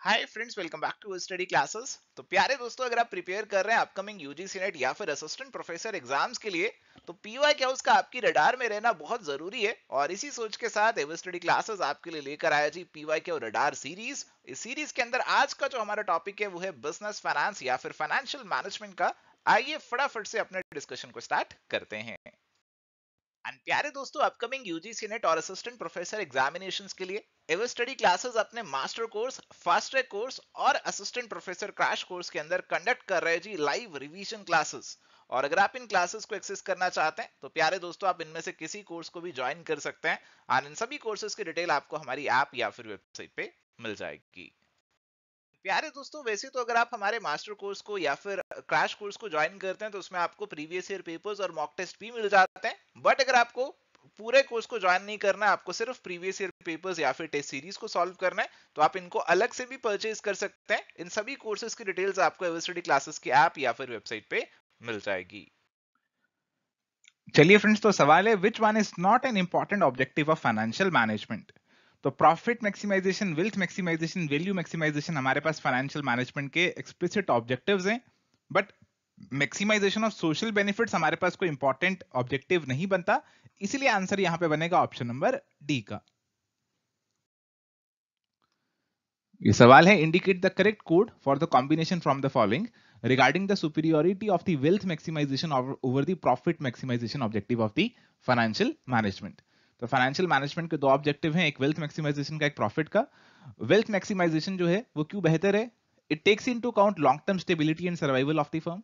Hi friends, welcome back to study classes. तो प्यारे दोस्तों, अगर आप प्रिपेयर कर रहे हैं अपकमिंग यूजीसी नेट या फिर असिस्टेंट प्रोफेसर एग्जाम्स के लिए, तो पीवाई क्या उसका आपकी रडार में रहना बहुत जरूरी है। और इसी सोच के साथ एवर स्टडी क्लासेस आपके लिए लेकर आया जी पीवाई के रडार सीरीज। इस सीरीज के अंदर आज का जो हमारा टॉपिक है वो है बिजनेस फाइनेंस या फिर फाइनेंशियल मैनेजमेंट का। आइए फटाफट से अपने डिस्कशन को स्टार्ट करते हैं। एंड प्यारे दोस्तों, अपकमिंग यूजीसी नेट और असिस्टेंट प्रोफेसर एग्जामिनेशंस के लिए एवर स्टडी क्लासेस अपने master course, fast track course और असिस्टेंट प्रोफेसर क्रैश कोर्स के अंदर कंडक्ट कर रहे हैं जी लाइव रिवीजन क्लासेस। और अगर आप इन क्लासेस को एक्सेस करना चाहते हैं तो प्यारे दोस्तों, आप इनमें से किसी कोर्स को भी ज्वाइन कर सकते हैं। और इन सभी कोर्सेज की डिटेल आपको हमारी ऐप या फिर वेबसाइट पे मिल जाएगी। प्यारे दोस्तों, वैसे तो अगर आप हमारे मास्टर कोर्स को या फिर क्रैश कोर्स को ज्वाइन करते हैं तो उसमें आपको प्रीवियस ईयर पेपर्स और मॉक टेस्ट भी मिल जाते हैं। बट अगर आपको पूरे कोर्स को ज्वाइन नहीं करना है, आपको सिर्फ प्रीवियस ईयर पेपर्स या फिर टेस्ट सीरीज को सॉल्व करना है, तो आप इनको अलग से भी परचेज कर सकते हैं। इन सभी कोर्सेज की डिटेल्स आपको एवर स्टडी क्लासेस की ऐप या फिर वेबसाइट पे मिल जाएगी। चलिए फ्रेंड्स, तो सवाल है which one is not an important objective of financial management. तो profit maximisation, wealth maximisation, value maximisation हमारे पास फाइनेंशियल मैनेजमेंट के एक्सप्लिसिट ऑब्जेक्टिव्स हैं, but maximisation of social benefits हमारे पास कोई इंपॉर्टेंट ऑब्जेक्टिव नहीं बनता। इसलिए आंसर यहां पे बनेगा ऑप्शन नंबर डी का। ये सवाल है indicate the correct code for the combination from the following regarding the superiority of the wealth maximization over the profit maximization objective of the financial management। तो फाइनेंशियल मैनेजमेंट के दो objective हैं, एक wealth maximisation का, एक profit का। Wealth maximisation जो है वो क्यों बेहतर है? It takes into account long term stability and survival of the firm.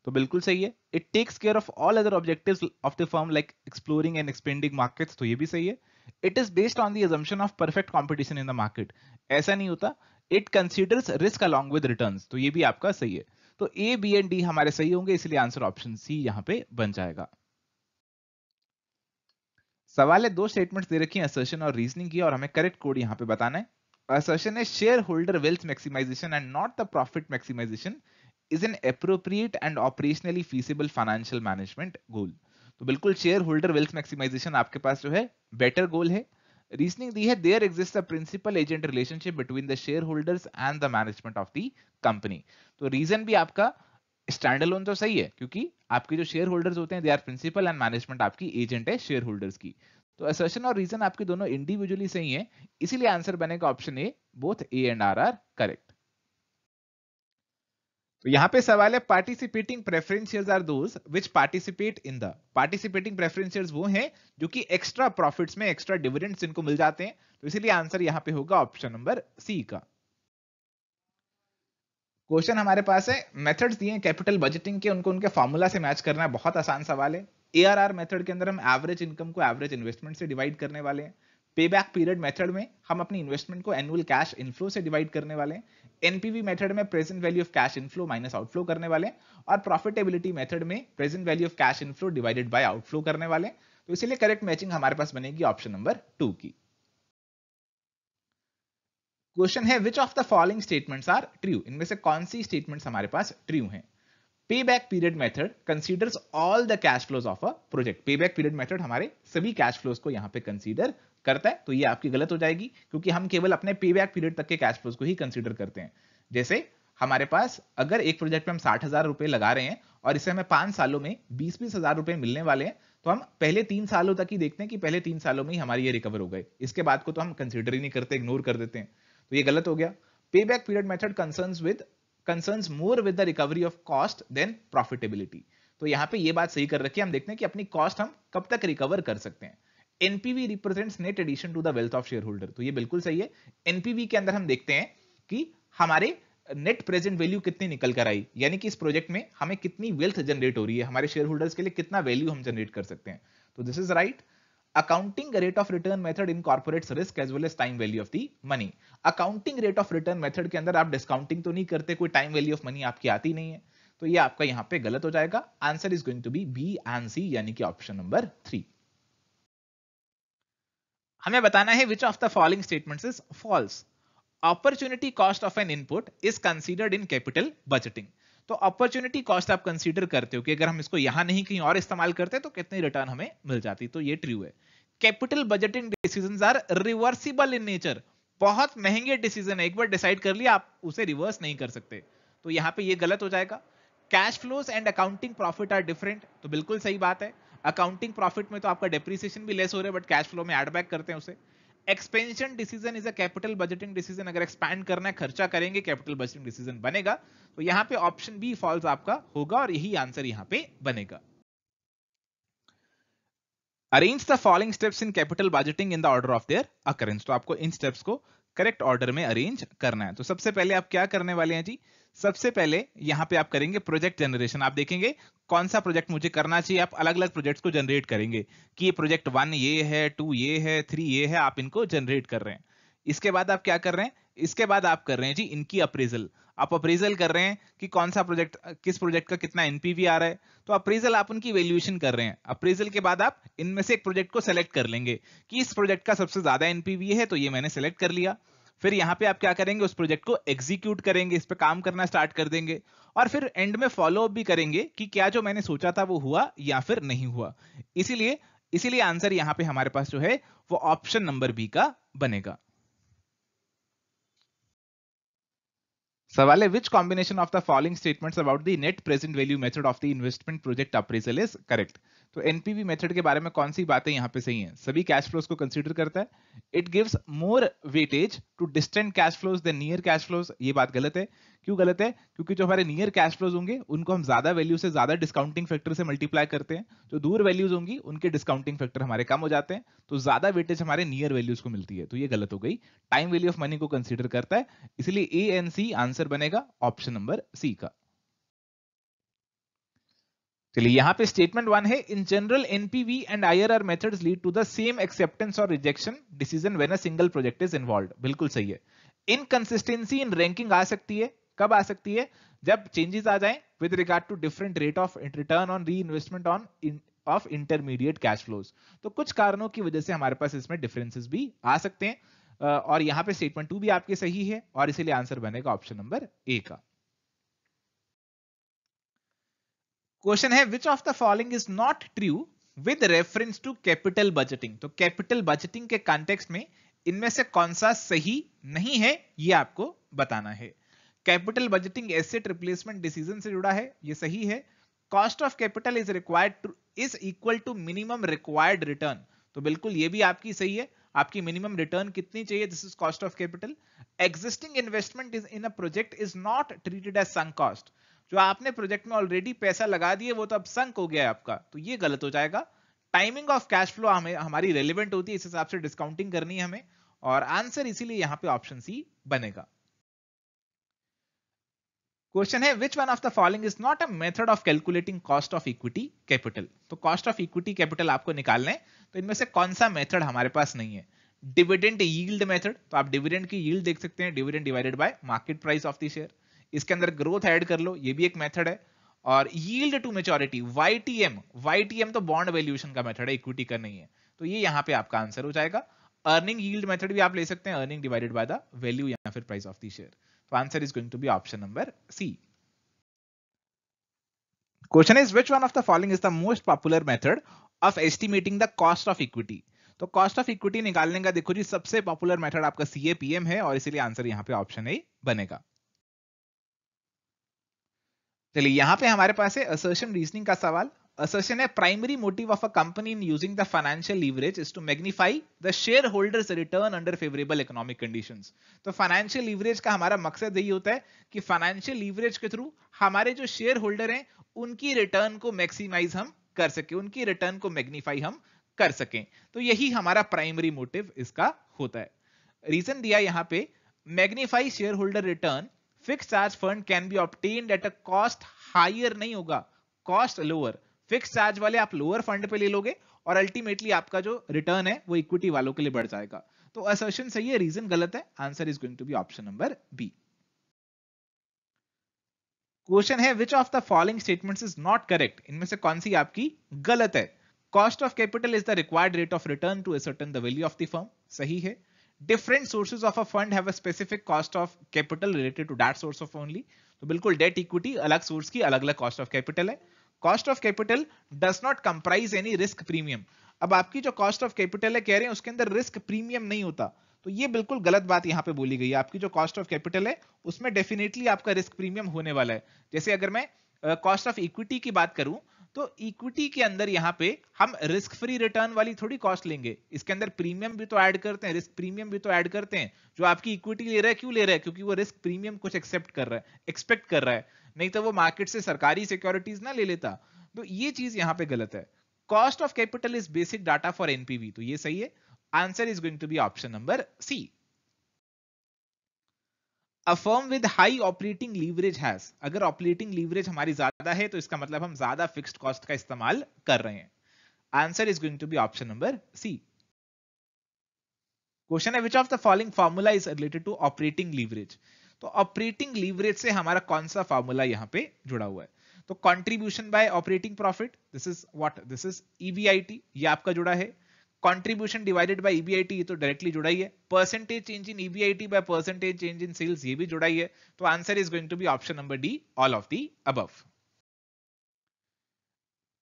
तो बिल्कुल सही है। It takes care of all other objectives of the firm like exploring and expanding markets. तो ये भी सही है। It is based on the assumption of perfect competition in the market. ऐसा नहीं होता। It considers risk along with returns. तो ये भी आपका सही है। तो ए, बी एंड डी हमारे सही होंगे, इसलिए आंसर ऑप्शन सी यहां पे बन जाएगा। सवाल है, दो स्टेटमेंट्स दे रखी हैं असर्शन और रीजनिंग की, और हमें करेक्ट कोड यहां पे बताना है। असर्शन है shareholder wealth maximisation and not the profit maximisation is an appropriate and operationally feasible financial management goal. तो बिल्कुल शेयर होल्डर वेल्थ मैक्सिमाइजेशन आपके पास जो है बेटर गोल है। रीजनिंग दी है there exist a principal agent relationship between the share holders and the management of the company. तो reason भी आपका स्टैंड अलोन तो सही है, क्योंकि आपके जो शेयर होल्डर्स होते हैं they are principal and management आपकी एजेंट है शेयर होल्डर्स की। तो असर्शन और रीजन आपके दोनों इंडिविजुअली सही है, इसीलिए आंसर बनेगा option A, both A and R correct. तो यहां पे सवाल है participating preference shares are those which participate in the. Participating preference shares वो हैं जो कि एक्स्ट्रा प्रॉफिट्स में एक्स्ट्रा डिविडेंड्स इनको मिल जाते हैं। तो इसीलिए आंसर यहां पे होगा ऑप्शन नंबर सी का। क्वेश्चन हमारे पास है, मेथड्स दिए हैं कैपिटल बजटिंग के, उनको उनके फॉर्मूला से मैच करना है। बहुत आसान सवाल है। एआरआर मेथड के अंदर हम एवरेज इनकम को एवरेज इन्वेस्टमेंट से डिवाइड करने वाले हैं। पे बैक पीरियड मेथड में हम अपनी इन्वेस्टमेंट को एनुअल कैश इनफ्लो से डिवाइड करने वाले हैं। एनपीवी मेथड में present value of cash inflow minus outflow करने वाले हैं। और प्रॉफिटेबिलिटी मेथड में present value of cash inflow divided by outflow करने वाले हैं। तो इसीलिए करेक्ट मैचिंग हमारे पास बनेगी ऑप्शन नंबर 2 की। क्वेश्चन है which of the following statements are true. इनमें से कौन सी स्टेटमेंट्स हमारे पास ट्रू हैं? पे back period method considers all the cash flows of a project. पे बैक पीरियड मेथड हमारे सभी कैश फ्लोज को यहां पे कंसीडर करता है। तो ये आपकी गलत हो जाएगी, क्योंकि हम केवल अपने पे बैक पीरियड तक के कैश फ्लोज को ही कंसीडर करते हैं। जैसे हमारे पास अगर एक प्रोजेक्ट में हम 60,000 रुपए लगा रहे हैं और इसे हमें 5 सालों में 20-20 हजार रुपए मिलने वाले हैं, तो हम पहले 3 सालों तक ही देखते हैं कि पहले 3 सालों में ही हमारी ये रिकवर हो गए, इसके बाद को तो हम कंसीडर ही नहीं करते, इग्नोर कर देते हैं। तो ये गलत हो गया। Payback period method concerns more with the recovery of cost than profitability. तो यहां पे ये बात सही कर रखी है, हम देखते हैं कि अपनी कॉस्ट हम कब तक रिकवर कर सकते हैं। NPV represents net addition to the wealth of shareholder. तो ये बिल्कुल सही है। एनपीवी के अंदर हम देखते हैं कि हमारे नेट प्रेजेंट वैल्यू कितनी निकल कर आई, यानी कि इस प्रोजेक्ट में हमें कितनी वेल्थ जनरेट हो रही है, हमारे शेयर होल्डर्स के लिए कितना वैल्यू हम जनरेट कर सकते हैं। तो this is right. Accounting rate of return method incorporates risk as well as time value of the money. Accounting rate of return method के अंदर आप डिस्काउंटिंग तो नहीं करते, कोई टाइम वैल्यू ऑफ मनी आपकी आती नहीं है। तो ये आपका यहां पे गलत हो जाएगा। Answer is going to be B and C, यानी कि ऑप्शन नंबर 3। हमें बताना है which of the following statements is false. Opportunity cost of an input is considered in capital budgeting. तो अपॉर्चुनिटी कॉस्ट आप कंसीडर करते हो कि अगर हम इसको यहां नहीं कहीं और इस्तेमाल करते तो कितनी रिटर्न हमें मिल जाती। तो ये ट्रू है। Capital budgeting decisions are reversible in nature. बहुत महंगे डिसीजन है, एक बार डिसाइड कर लिया आप उसे रिवर्स नहीं कर सकते, तो यहां पे ये गलत हो जाएगा। Cash flows and accounting profit are different, तो बिल्कुल सही बात है। अकाउंटिंग प्रॉफिट में तो आपका डेप्रिसिएशन भी लेस हो रहा है, बट कैश फ्लो में एड बैक करते हैं उसे। Expansion decision is a capital budgeting decision, अगर एक्सपैंड करना है, खर्चा करेंगे, कैपिटल बजटिंग डिसीजन बनेगा। तो यहां पे ऑप्शन बी फॉल्स आपका होगा और यही आंसर यहां पे बनेगा। Arrange the following steps in capital budgeting in the order of their occurrence, तो आपको इन स्टेप्स को करेक्ट ऑर्डर में अरेंज करना है। तो सबसे पहले आप क्या करने वाले हैं जी, सबसे पहले यहां पे आप करेंगे प्रोजेक्ट जनरेशन। आप देखेंगे कौन सा प्रोजेक्ट मुझे करना चाहिए, आप अलग अलग प्रोजेक्ट्स को जनरेट करेंगे कि ये प्रोजेक्ट 1 ये है, 2 ये है, 3 ये है, आप इनको जनरेट कर रहे हैं। इसके बाद आप क्या कर रहे हैं, इसके बाद आप कर रहे हैं जी इनकी अप्रेजल। आप अप्रेजल कर रहे हैं कि कौन सा प्रोजेक्ट, किस प्रोजेक्ट का कितना एनपीवी आ रहा है, तो अप्रेजल आप उनकी वैल्यूएशन कर रहे हैं। अप्रेजल के बाद आप इनमें से एक प्रोजेक्ट को सेलेक्ट कर लेंगे कि इस प्रोजेक्ट का सबसे ज्यादा एनपीवी है, तो ये मैंने सेलेक्ट कर लिया। फिर यहां पे आप क्या करेंगे, उस प्रोजेक्ट को एग्जीक्यूट करेंगे, इस पे काम करना स्टार्ट कर देंगे, और फिर एंड में फॉलो अप भी करेंगे कि क्या जो मैंने सोचा था वो हुआ या फिर नहीं हुआ। इसीलिए इसीलिए आंसर यहां पे हमारे पास जो है वो ऑप्शन नंबर बी का बनेगा। सवाल है which combination of the following statements about the net present value method of the investment project appraisal is correct. तो एनपीवी मेथड के बारे में कौन सी बातें यहां पे सही हैं, सभी कैश फ्लोज को कंसीडर करता है। It gives more weightage to distant cash flows than near cash flows, ये बात गलत है। क्यों गलत है, क्योंकि जो हमारे नियर कैश फ्लोज होंगे उनको हम ज्यादा वैल्यू से ज्यादा डिस्काउंटिंग फैक्टर से मल्टीप्लाई करते हैं, जो दूर वैल्यूज होंगी उनके डिस्काउंटिंग फैक्टर हमारे कम हो जाते हैं, तो ज्यादा वेटेज हमारे नियर वैल्यूज को मिलती है, तो ये गलत हो गई। टाइम वैल्यू ऑफ मनी को कंसीडर करता है, इसलिए ए एंड सी आंसर बनेगा ऑप्शन नंबर सी का। चलिए यहां पे स्टेटमेंट 1 है, in general NPV and IRR methods lead to the same acceptance और rejection decision when a single project is involved, बिल्कुल सही है। इनकंसिस्टेंसी इन रैंकिंग आ सकती है, कब आ सकती है, जब चेंजेस आ जाएं with regard to different rate of return on reinvestment on of intermediate cash flows, तो कुछ कारणों की वजह से हमारे पास इसमें डिफरेंसेस भी आ सकते हैं, और यहां पे स्टेटमेंट 2 भी आपके सही है और इसीलिए आंसर बनेगा ऑप्शन नंबर ए का। क्वेश्चन है which of the following is not true with reference to capital budgeting, तो कैपिटल बजटिंग के कॉन्टेक्स्ट में इनमें से कौन सा सही नहीं है ये आपको बताना है। Capital budgeting asset replacement decision से जुड़ा है, ये सही है। Cost of capital is required to is equal to minimum required return, तो बिल्कुल ये भी आपकी सही है। आपकी मिनिमम रिटर्न कितनी चाहिए, this is cost of capital. Existing investment is in a project is not treated as sunk cost, जो आपने प्रोजेक्ट में ऑलरेडी पैसा लगा दिए वो तो अब संक हो गया है आपका, तो ये गलत हो जाएगा। टाइमिंग ऑफ कैश फ्लो हमें हमारी रेलिवेंट होती है, इस हिसाब से डिस्काउंटिंग करनी है हमें, और आंसर इसीलिए यहां पे ऑप्शन सी बनेगा। क्वेश्चन है which one of the following is not a method of calculating cost of equity capital, तो कॉस्ट ऑफ इक्विटी कैपिटल आपको निकालना है, तो इनमें से कौन सा मेथड हमारे पास नहीं है। डिविडेंड यील्ड मेथड, तो आप डिविडेंड की यील्ड देख सकते हैं, dividend divided by market price of the share, इसके अंदर ग्रोथ ऐड कर लो, ये भी एक मेथड है। और yield to maturity YTM, YTM तो बॉन्ड वैल्यूएशन का मेथड है, इक्विटी का नहीं है, तो ये यहां पे आपका आंसर हो जाएगा। अर्निंग यील्ड मेथड भी आप ले सकते हैं, earning divided by the value या फिर प्राइस ऑफ द शेयर, तो answer is going to be option number C. Question is which one of the following is the most popular method of estimating the cost of equity, तो cost of equity निकालने का देखो जी सबसे popular method आपका CAPM है, और इसीलिए answer यहां पे ऑप्शन ए बनेगा। चलिए यहां पे हमारे पास है असर्शन रीजनिंग का सवाल। असर्शन है primary motive of a company in using the financial leverage is to magnify the share holders return under favourable economic conditions, तो फाइनेंशियल लीवरेज का हमारा मकसद यही होता है कि फाइनेंशियल लीवरेज के थ्रू हमारे जो शेयर होल्डर हैं उनकी रिटर्न को मैक्सिमाइज हम कर सके, उनकी रिटर्न को मैग्नीफाई हम कर सकें, तो यही हमारा प्राइमरी मोटिव इसका होता है। रीजन दिया यहां पे, magnify shareholder return, fix charge fund can be obtained at a cost higher नहीं होगा, कॉस्ट लोअर, फिक्स चार्ज वाले आप लोअर फंड पे ले लोगे और अल्टीमेटली आपका जो रिटर्न है वो इक्विटी वालों के लिए बढ़ जाएगा, तो असर्शन सही है, रीजन गलत है, answer is going to be option number B. Question है which of the following statements is not correct, इनमें से कौन सी आपकी गलत है। Cost of capital is the required rate of return to ascertain the value of the firm, सही है। Different sources of a fund have a specific cost of capital related to that source of only, तो बिल्कुल debt equity अलग source की अलग अलग cost of capital है। Cost of capital does not comprise any risk premium, अब आपकी जो कॉस्ट ऑफ कैपिटल है कह रहे हैं उसके अंदर रिस्क प्रीमियम नहीं होता, तो ये बिल्कुल गलत बात यहाँ पे बोली गई है। आपकी जो कॉस्ट ऑफ कैपिटल है उसमें डेफिनेटली आपका रिस्क प्रीमियम होने वाला है। जैसे अगर मैं कॉस्ट ऑफ इक्विटी की बात करूं तो इक्विटी के अंदर यहाँ पे हम रिस्क फ्री रिटर्न वाली थोड़ी कॉस्ट लेंगे, इसके अंदर प्रीमियम भी तो ऐड करते हैं, रिस्क प्रीमियम भी तो ऐड करते हैं। जो आपकी इक्विटी ले रहा है क्यों ले रहा है? क्योंकि वो रिस्क प्रीमियम कुछ एक्सेप्ट कर रहा है, एक्सपेक्ट कर रहा है, नहीं तो वो मार्केट से सरकारी सिक्योरिटीज ना ले लेता। तो ये चीज यहाँ पे गलत है। Cost of capital is basic data for NPV, तो ये सही है। Answer is going to be option number C. A firm with high operating leverage has, अगर ऑपरेटिंग लीवरेज हमारी ज्यादा है तो इसका मतलब हम ज्यादा फिक्स्ड कॉस्ट का इस्तेमाल कर रहे हैं। Answer is going to be option number C. Question है which of the following formula is related to operating leverage. तो ऑपरेटिंग लीवरेज से हमारा कौन सा फार्मूला यहाँ पे जुड़ा हुआ है? तो contribution by operating profit, this is what, this is EBIT, ये आपका जुड़ा है। कंट्रीब्यूशन डिवाइडेड बाय ईबीआईटी, ये तो डायरेक्टली जुड़ा ही है। Percentage change in EBIT by percentage change in sales, ये भी जुड़ा ही है। तो answer is going to be option number D, all of the above.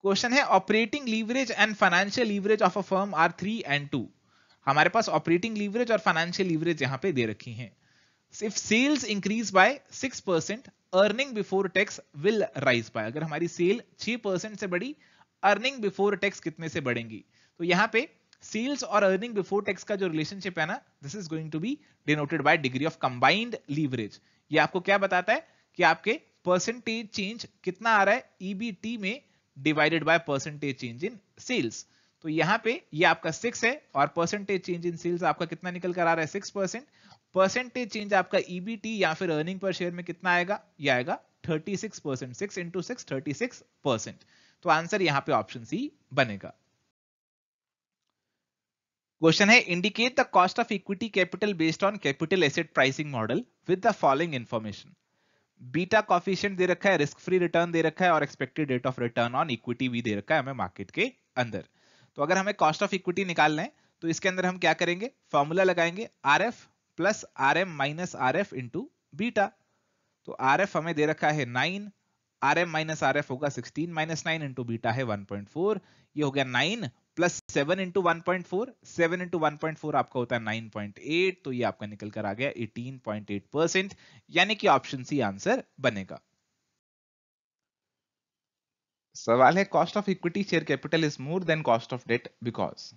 Question है operating leverage and financial leverage of a firm are 3 and 2। हमारे पास operating leverage और फाइनेंशियल लीवरेज यहां पे दे रखी हैं। If sales increase by 6%, earning before tax will rise by. अगर हमारी सेल 6% से बढ़ी, अर्निंग बिफोर टैक्स कितने से बढ़ेंगी? तो यहां पे सेल्स और अर्निंग बिफोर टैक्स का जो रिलेशनशिप है ना, this is going to be denoted by degree of combined leverage. ये आपको क्या बताता है कि आपके परसेंटेज चेंज कितना आ रहा है ईबीटी में divided by percentage change in sales. तो यहां पे ये आपका 6 है और परसेंटेज चेंज इन सेल्स आपका कितना निकल कर आ रहा है? 6%। परसेंटेज चेंज आपका ईबीटी या फिर अर्निंग पर शेयर में कितना आएगा? ये आएगा 36%। 6 into 6 36%। तो आंसर यहां पे ऑप्शन सी बनेगा। क्वेश्चन है indicate the cost of equity capital based on capital asset pricing model with the following information. Beta coefficient दे रखा है, रिस्क फ्री रिटर्न दे रखा है और expected rate of return on equity भी दे रखा है हमें मार्केट के अंदर। तो अगर हमें कॉस्ट ऑफ इक्विटी निकालना है तो इसके अंदर हम क्या करेंगे? फॉर्मूला लगाएंगे R F plus R M minus R F into beta. तो आर एफ हमें दे रखा है 9, R M minus R F होगा 16 माइनस 9 इंटू बीटा है 1.4। ये हो गया 9 प्लस 7 इंटू 1.4, 7 इंटू 1.4 आपका होता है 9.8। तो ये आपका निकल कर आ गया 18.8%, यानी कि ऑप्शन सी आंसर बनेगा। सवाल है cost of equity share capital is more than cost of debt because,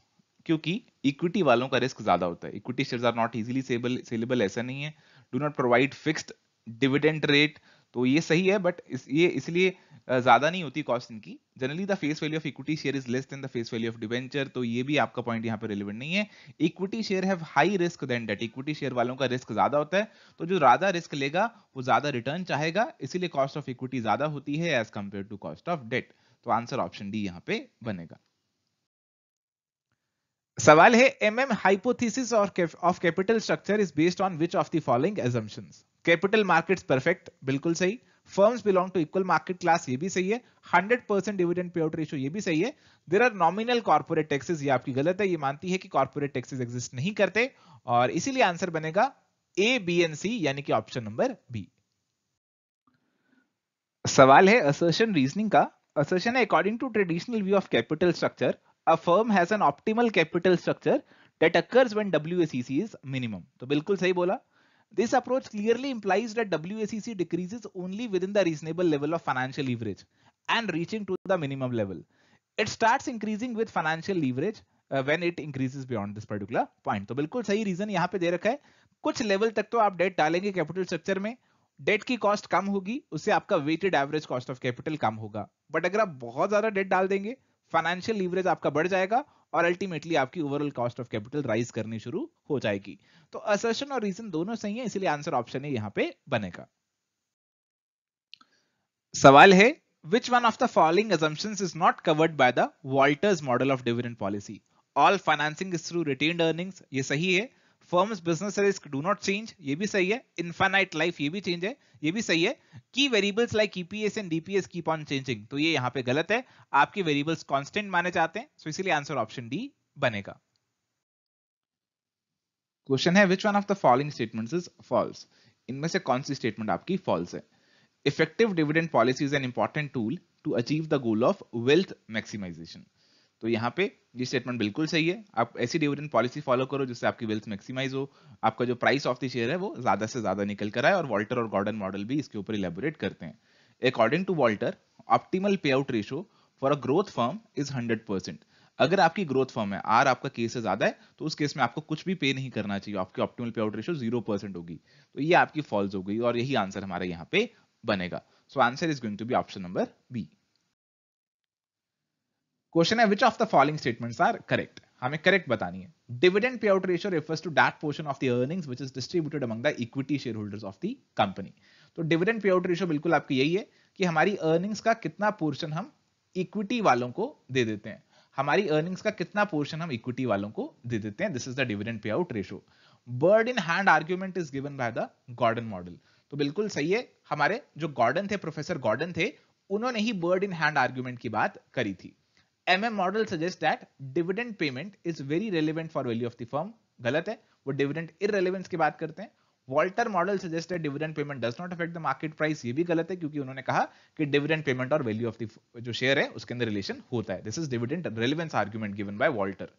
क्योंकि इक्विटी वालों का रिस्क ज्यादा होता है। Equity shares are not easily saleable, ऐसा नहीं है। Do not provide fixed dividend rate, तो ये सही है, बट ये इसलिए ज्यादा नहीं होती कॉस्ट इनकी। Generally the face value of equity share is less than the face value of debenture, तो ये भी आपका पॉइंट यहाँ पे रिलेवेंट नहीं है। Equity share have high risk than debt, equity share वालों का रिस्क ज्यादा होता है, तो जो ज्यादा रिस्क लेगा वो ज्यादा रिटर्न चाहेगा, इसीलिए कॉस्ट ऑफ इक्विटी ज्यादा होती है as compare to cost of debt. तो आंसर ऑप्शन डी यहाँ पे बनेगा। सवाल है MM hypothesis of capital structure is based on which of the following assumptions। Capital markets perfect, बिल्कुल सही। Firms belong to equal market class, ये भी सही है। 100% डिविडेंड पे आउट रेशियो, ये भी सही है। There are nominal corporate taxes, ये आपकी गलत है। ये मानती है कि कॉर्पोरेट टैक्सेस एग्जिस्ट नहीं करते, और इसीलिए आंसर बनेगा ए, बी एंड सी, यानी कि ऑप्शन नंबर बी। सवाल है असर्शन रीजनिंग का। असर्शन है according to traditional view of capital structure a firm has an optimal capital structure that occurs when WACC is minimum। तो बिल्कुल सही बोला। This approach clearly implies that WACC decreases only within the reasonable level of financial leverage and reaching to the minimum level. It starts increasing with financial leverage when it increases beyond this particular point। तो बिल्कुल सही reason यहाँ पे दे रखा है। कुछ level तक तो आप डेट डालेंगे कैपिटल स्ट्रक्चर में, डेट की कॉस्ट कम होगी, उससे आपका weighted average cost of capital कम होगा। बट अगर आप बहुत ज्यादा डेट डाल देंगे, फाइनेंशियल लीवरेज आपका बढ़ जाएगा और अल्टीमेटली आपकी overall cost of capital rise करनी शुरू हो जाएगी। तो असर्शन और रीजन दोनों सही है, इसलिए आंसर ऑप्शन ए यहां पे बनेगा। सवाल है which one of the following assumptions is not covered by the Walters model of dividend policy? All financing is through retained earnings, ये सही है। Firms business risk do not change, ये भी सही है। इनफाइनाइट लाइफ, ये भी चेंज है, ये भी सही है। की variables like EPS and DPS keep on changing, तो ये यहाँ पे गलत है। आपके वेरिएबल्स कांस्टेंट माने जाते हैं, सो इसीलिए आंसर ऑप्शन डी बनेगा। क्वेश्चन है which one of the following statements is false. इनमें से कौन सी स्टेटमेंट आपकी फॉल्स है? Effective dividend policy is an important tool to achieve the goal of wealth maximisation. तो यहाँ पे ये स्टेटमेंट बिल्कुल सही है। आप ऐसी डिविडेंड पॉलिसी फॉलो करो जिससे आपकी वेल्थ मैक्सिमाइज हो, आपका जो प्राइस ऑफ द शेयर है वो ज्यादा से ज्यादा निकल कर आए, और वॉल्टर और गॉर्डन मॉडल भी इसके ऊपर इलेबोरेट करते हैं। अकॉर्डिंग टू वॉल्टर, ऑप्टिमल पे out ratio for a growth firm is 100%। अगर आपकी ग्रोथ फर्म है, आर आपका केस से ज्यादा है, तो उस केस में आपको कुछ भी पे नहीं करना चाहिए, आपकी ऑप्टिमल पे आउट रेशियो 0% होगी। तो ये आपकी फॉल्स हो गई, और यही आंसर हमारा यहाँ पे बनेगा। So answer is going to be option number B. Question है which of the following statements are correct, हमें करेक्ट बतानी है। Dividend payout ratio refers to that portion of the earnings which is distributed among the equity shareholders of the company. तो dividend payout ratio बिल्कुल आपकी यही है कि हमारी अर्निंग्स का कितना पोर्शन हम इक्विटी वालों को दे देते हैं, हमारी अर्निंग्स का कितना पोर्शन हम इक्विटी वालों को दे देते हैं। This is the dividend payout ratio. Bird in hand argument is given by the Gordon model. तो बिल्कुल सही है, हमारे जो गॉर्डन थे, प्रोफेसर गॉर्डन थे, उन्होंने ही बर्ड इन हैंड आर्ग्यूमेंट की बात करी थी। MM model suggest that dividend payment is very relevant for value of the firm, गलत है, वो डिविडेंड इररेलेवेंस की बात करते हैं। Walter model suggest that dividend payment does not affect the market price, ये भी गलत है, क्योंकि उन्होंने कहा कि डिविडेंड पेमेंट और वैल्यू ऑफ द जो शेयर है उसके अंदर रिलेशन होता है। This is dividend relevance argument given by Walter.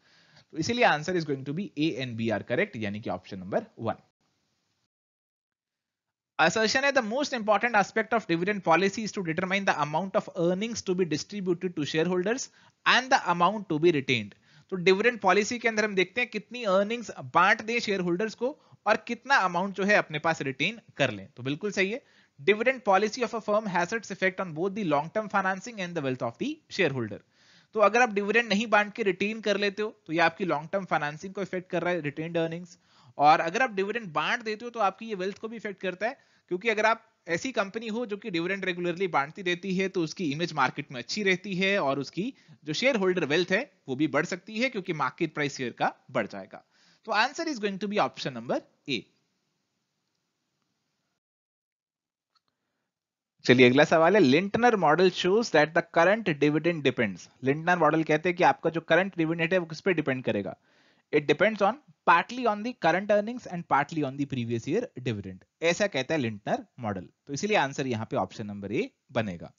तो इसीलिए answer is going to be A and B are correct, यानी कि ऑप्शन नंबर 1। Assertion है the most important aspect of dividend policy is to determine the amount of earnings to be distributed to shareholders and the amount to be retained। तो dividend policy के अंदर हम देखते हैं कितनी अर्निंग्स बांट दें शेयर होल्डर्स को और कितना अमाउंट जो है अपने पास रिटेन कर लें। तो बिल्कुल सही है, dividend policy of a firm has its effect on both the long term financing and the wealth of the share holder. तो अगर आप डिविडेंड नहीं बांट के रिटेन कर लेते हो तो ये आपकी लॉन्ग टर्म फाइनेंसिंग को इफेक्ट कर रहा है, रिटेन्ड अर्निंग्स। और अगर आप डिविडेंड बांट देते हो तो आपकी ये वेल्थ को भी इफेक्ट करता है, क्योंकि अगर आप ऐसी कंपनी हो जो कि डिविडेंड रेगुलरली बांटती रहती है तो उसकी इमेज मार्केट में अच्छी रहती है और उसकी जो शेयर होल्डर वेल्थ है वो भी बढ़ सकती है, क्योंकि मार्केट प्राइस शेयर का बढ़ जाएगा। तो answer is going to be option number A. चलिए अगला सवाल है, Lintner model shows that the current dividend depends. Lintner model कहते हैं कि आपका जो करंट डिविडेंड है वो किस पे डिपेंड करेगा। It depends on partly on the current earnings and partly on the previous year dividend, ऐसा कहता है लिंटनर मॉडल। तो इसीलिए आंसर यहां पे ऑप्शन नंबर ए बनेगा।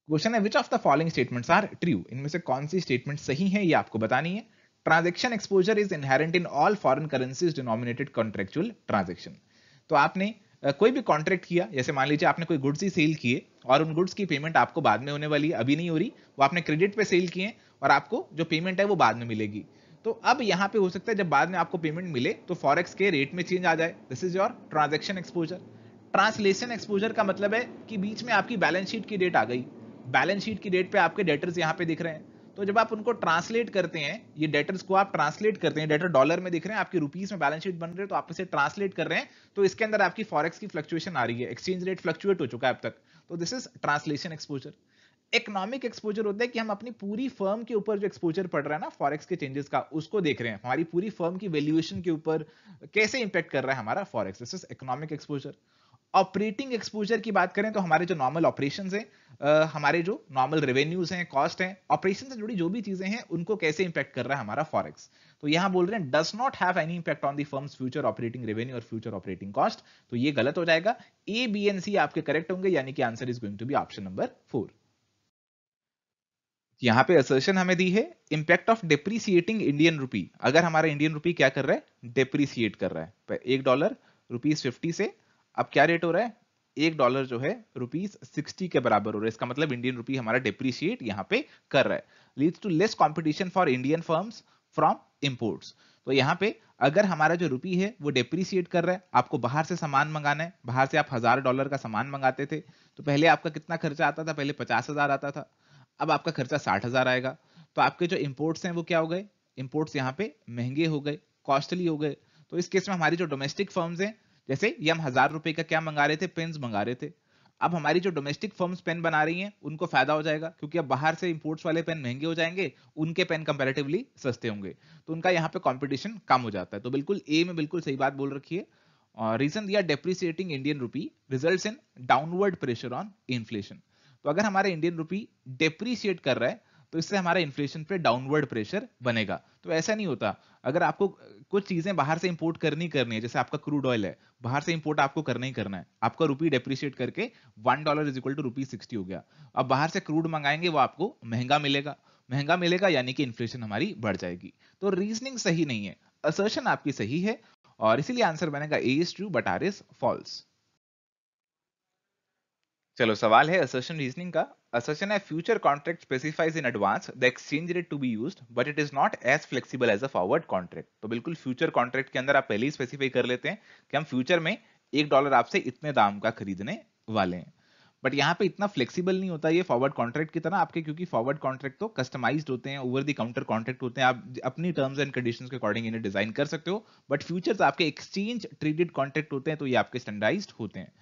क्वेश्चन है which of the following statements are true, इनमें से कौन सी स्टेटमेंट सही है ये आपको बतानी है। Transaction exposure is inherent in all foreign currencies denominated contractual transaction. तो आपने कोई भी कॉन्ट्रैक्ट किया, जैसे मान लीजिए आपने कोई गुड्स ही सेल किए और उन गुड्स की पेमेंट आपको बाद में होने वाली है, अभी नहीं हो रही, वो आपने क्रेडिट पे सेल किए और आपको जो पेमेंट है वो बाद में मिलेगी। तो अब यहाँ पे हो सकता है जब बाद में आपको पेमेंट मिले तो फॉरेक्स के रेट में चेंज आ जाए। This is your transaction exposure. Translation exposure का मतलब है कि बीच में आपकी बैलेंस शीट की डेट आ गई, बैलेंस शीट की डेट पे आपके डेटर्स यहाँ पे दिख रहे हैं, तो जब आप उनको ट्रांसलेट करते हैं, ये डेटर्स को आप ट्रांसलेट करते हैं, डेटर डॉलर में दिख रहे हैं, आपकी रुपीस में बैलेंस शीट बन रही है, तो आप इसे ट्रांसलेट कर रहे हैं, तो इसके अंदर आपकी फॉरेक्स की फ्लक्चुएशन आ रही है, एक्सचेंज रेट फ्लक्चुएट हो चुका है अब तक, तो this is translation exposure. Economic exposure होता है कि हम अपनी पूरी फर्म के ऊपर जो एक्सपोजर पड़ रहा है ना फॉरेक्स के चेंजेस का, उसको देख रहे हैं, हमारी पूरी फर्म की वैल्यूएशन के ऊपर कैसे इंपैक्ट कर रहा है हमारा forex, this is economic exposure. Operating exposure की बात करें तो हमारे जो नॉर्मल ऑपरेशंस हैं, हमारे जो नॉर्मल रेवेन्यूज हैं, कॉस्ट हैं, ऑपरेशन से जुड़ी जो भी चीजें हैं उनको कैसे इंपैक्ट कर रहा है हमारा फॉरेक्स। तो यहां बोल रहे हैं does not have any impact on the firms future operating revenue और फ्यूचर ऑपरेटिंग कॉस्ट, तो ये गलत हो जाएगा। ए बी एंड सी आपके करेक्ट होंगे, यानी कि answer is going to be option number 4। यहां पे असर्शन हमें दी है impact of depreciating Indian rupee. अगर हमारा इंडियन रुपी क्या कर रहा है, डेप्रीसिएट कर रहा है, $1 ₹50 से अब क्या रेट हो रहा है, $1 जो है ₹60 के बराबर हो रहा है, इसका मतलब इंडियन रुपी हमारा डेप्रीशिएट यहाँ पे कर रहा है। Leads to less competition for Indian firms from imports. तो यहाँ पे अगर हमारा जो रुपी है वो डेप्रीशिएट कर रहा है, आपको बाहर से सामान मंगाना है, बाहर से आप $1000 का सामान मंगाते थे, तो पहले आपका कितना खर्चा आता था, पहले 50,000 आता था, अब आपका खर्चा 60,000 आएगा। तो आपके जो इंपोर्ट्स हैं वो क्या हो गए, इंपोर्ट्स यहाँ पे महंगे हो गए, कॉस्टली हो गए। तो इस केस में हमारी जो डोमेस्टिक फर्म्स हैं, जैसे ये हम ₹1000 का क्या मंगा रहे थे, पेन्स मंगा रहे थे, अब हमारी जो डोमेस्टिक फर्म्स पेन बना रही हैं उनको फायदा हो जाएगा, क्योंकि अब बाहर से इंपोर्ट्स वाले पेन महंगे हो जाएंगे, उनके पेन कंपैरेटिवली सस्ते होंगे, तो उनका यहाँ पे कंपटीशन कम हो जाता है। तो बिल्कुल ए में बिल्कुल सही बात बोल रखी है। और रीजन दिया depreciating Indian rupee results in downward pressure on inflation. तो अगर हमारा इंडियन रुपी डेप्रिसिएट कर रहा है तो इससे हमारा इन्फ्लेशन पे डाउनवर्ड प्रेशर बनेगा। तो ऐसा नहीं होता, अगर आपको कुछ चीजें बाहर से इंपोर्ट करनी है, जैसे आपका क्रूड ऑयल है, बाहर से इंपोर्ट आपको करना ही करना है, आपका रुपी डेप्रिशिएट करके $1 इज इक्वल टू ₹60 हो गया। अब बाहर से क्रूड मंगाएंगे, वो आपको महंगा मिलेगा यानी कि इन्फ्लेशन हमारी बढ़ जाएगी। तो रीजनिंग सही नहीं है, असर्शन आपकी सही है, और इसीलिए आंसर बनेगा A is true but R is false. चलो सवाल है असर्शन रीजनिंग का। असर्शन है future contract specifies in advance the exchange rate to be used but it is not as flexible as a forward contract. तो बिल्कुल future contract के अंदर आप पहले ही स्पेसिफाई कर लेते हैं कि हम फ्यूचर में $1 आपसे इतने दाम का खरीदने वाले हैं, बट यहाँ पे इतना फ्लेक्सिबल नहीं होता ये फॉरवर्ड कॉन्ट्रैक्ट की तरह आपके, क्योंकि फॉरवर्ड कॉन्ट्रैक्ट तो कस्टमाइज्ड होते हैं, ओवर द काउंटर कॉन्ट्रैक्ट होते हैं, आप अपनी टर्म्स एंड कंडीशंस के अकॉर्डिंग इन्हें डिजाइन कर सकते हो, बट फ्यूचर्स आपके एक्सचेंज ट्रेडेड कॉन्ट्रैक्ट होते हैं, तो ये आपके स्टैंडर्डाइज्ड होते हैं।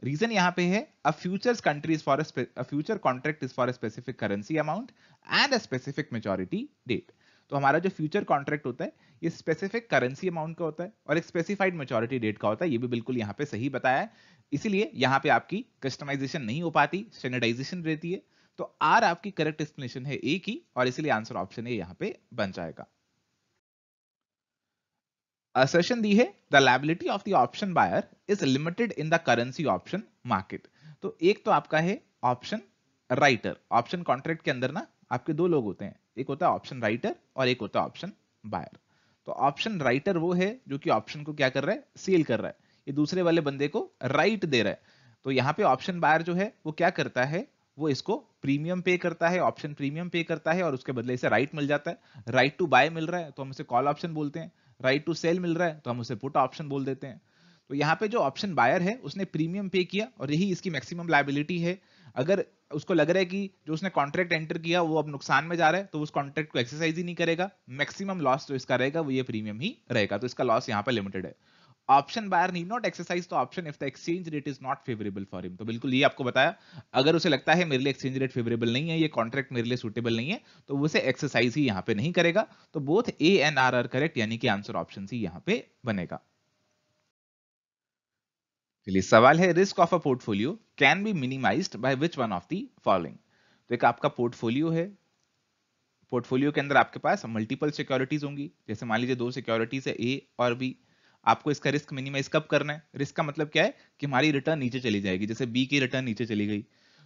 रीजन यहाँ पे है a futures country is for a future contract is for a specific currency amount and a specific maturity date. तो हमारा जो फ्यूचर कॉन्ट्रैक्ट होता है ये स्पेसिफिक करेंसी अमाउंट का होता है और एक स्पेसिफाइड मैच्योरिटी डेट का होता है, ये भी बिल्कुल यहाँ पे सही बताया है। इसीलिए यहाँ पे आपकी कस्टमाइजेशन नहीं हो पाती, स्टैंडर्डाइजेशन रहती है। तो आर आपकी करेक्ट एक्सप्लेनेशन है ए की, और इसीलिए आंसर ऑप्शन ए यहाँ पे बन जाएगा। असर्शन दी है the liability of the option buyer is limited in the currency option market. तो एक तो आपका है ऑप्शन राइटर। ऑप्शन कॉन्ट्रैक्ट के अंदर ना आपके दो लोग होते हैं, एक होता है ऑप्शन राइटर और एक होता है ऑप्शन बायर। तो ऑप्शन राइटर वो है जो कि ऑप्शन को क्या कर रहा है, सेल कर रहा है, ये दूसरे वाले बंदे को राइट दे रहा है। तो यहाँ पे ऑप्शन बायर जो है वो क्या करता है, वो इसको प्रीमियम पे करता है, ऑप्शन प्रीमियम पे करता है, और उसके बदले इसे राइट मिल जाता है। राइट टू बाय मिल रहा है तो हम उसे कॉल ऑप्शन बोलते हैं, राइट टू सेल मिल रहा है तो हम उसे पुट ऑप्शन बोल देते हैं। तो यहाँ पे जो ऑप्शन बायर है उसने प्रीमियम पे किया और यही इसकी मैक्सिमम लायबिलिटी है। अगर उसको लग रहा है कि जो उसने कॉन्ट्रैक्ट एंटर किया वो अब नुकसान में जा रहा है तो उस कॉन्ट्रैक्ट को एक्सरसाइज ही नहीं करेगा, मैक्सिमम लॉस जो इसका रहेगा वो ये प्रीमियम ही रहेगा, तो इसका लॉस यहाँ पे लिमिटेड है। Option buyer need not exercise the option if the exchange rate is not favourable for him. तो बिल्कुल ये आपको बताया, अगर उसे लगता है मेरे लिए एक्सचेंज रेट फेवरेबल नहीं है, ये कॉन्ट्रैक्ट मेरे लिए सूटेबल नहीं है, तो वो उसे एक्सरसाइज ही यहाँ पे नहीं करेगा। तो both A and R are correct, यानी कि आंसर ऑप्शन सी यहाँ पे बनेगा। चलिए सवाल है risk of a portfolio can be minimised by which one of the following. तो एक आपका पोर्टफोलियो है, पोर्टफोलियो के अंदर आपके पास मल्टीपल सिक्योरिटीज होंगी, जैसे मान लीजिए दो सिक्योरिटीज है ए और बी। आपको इसका रिस्क मिनिमाइज कब करना है, रिस्क का मतलब क्या है कि हमारी रिटर्न नीचे चली जाएगी, जैसे बी की रिटर्न नीचे चली गई,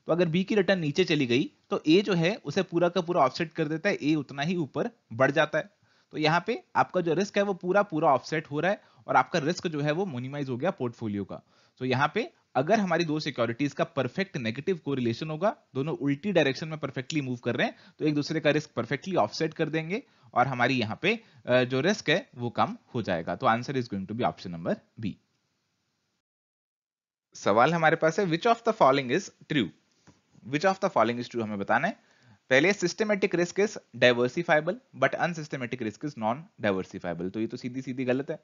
तो अगर बी की रिटर्न नीचे चली गई तो ए जो है उसे पूरा का पूरा ऑफसेट कर देता है, ए उतना ही ऊपर बढ़ जाता है। तो यहाँ पे आपका जो रिस्क है वो पूरा पूरा ऑफसेट हो रहा है और आपका रिस्क जो है वो मिनिमाइज हो गया पोर्टफोलियो का। तो यहाँ पे अगर हमारी दो सिक्योरिटीज का परफेक्ट नेगेटिव कोरिलेशन होगा, दोनों उल्टी डायरेक्शन में परफेक्टली मूव कर रहे हैं, तो एक दूसरे का रिस्क परफेक्टली ऑफसेट कर देंगे और हमारी यहाँ पे जो रिस्क है वो कम हो जाएगा। तो answer is going to be option number B. सवाल हमारे पास है which of the following is true. Which of the following is true हमें बताना है। पहले systematic risk is diversifiable but unsystematic risk is non diversifiable. तो ये तो सीधी सीधी गलत है।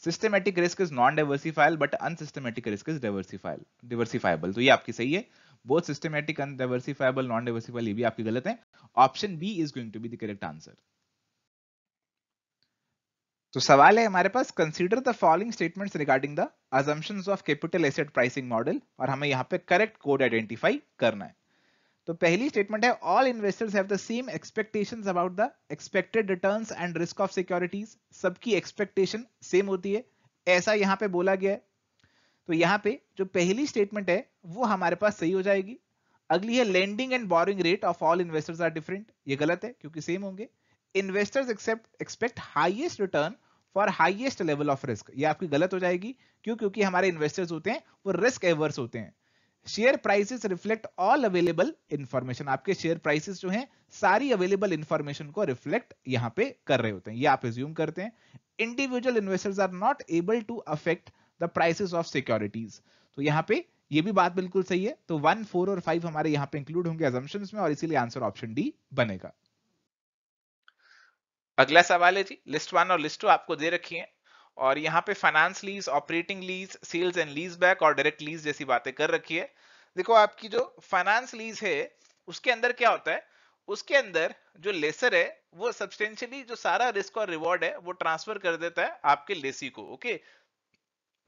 Systematic risk is non diversifiable but unsystematic risk is diversifiable. तो ये आपकी सही है। Both systematic undiversifiable non diversifiable ये भी आपकी गलत है। Option B is going to be the correct answer. तो सवाल है हमारे पास consider the following statements regarding the assumptions of capital asset pricing model, और हमें यहाँ पे करेक्ट कोड आइडेंटिफाई करना है। तो पहली स्टेटमेंट है all investors have the same expectations about the expected returns and risk of securities. सबकी एक्सपेक्टेशन सेम होती है, ऐसा यहाँ पे बोला गया है। तो यहाँ पे जो पहली स्टेटमेंट है वो हमारे पास सही हो जाएगी। अगली है lending and borrowing rate of all investors are different, ये गलत है क्योंकि सेम होंगे। Investors expect highest return for highest level of risk, ये आपकी गलत हो जाएगी। क्यों? क्योंकि हमारे इन्वेस्टर्स होते हैं वो रिस्क एवर्स होते हैं। Share prices reflect all available information, आपके शेयर प्राइसेस जो हैं सारी अवेलेबल इंफॉर्मेशन को रिफ्लेक्ट यहां पे कर रहे होते हैं, ये आप एज्यूम करते हैं। Individual investors are not able to affect the prices of securities, तो यहां पे ये भी बात बिल्कुल सही है। तो 1, 4 और 5 हमारे यहां पे इंक्लूड होंगे assumptions में, और इसीलिए आंसर ऑप्शन डी बनेगा। अगला सवाल है जी, लिस्ट 1 और लिस्ट 2 आपको दे रखी है और यहाँ पे finance lease, operating lease, sales and lease back और डायरेक्ट लीज जैसी बातें कर रखी है। देखो आपकी जो फाइनेंस लीज है उसके अंदर क्या होता है, उसके अंदर जो लेसर है वो सब्सटेंशियली जो सारा रिस्क और रिवॉर्ड है वो ट्रांसफर कर देता है आपके लेसी को। ओके,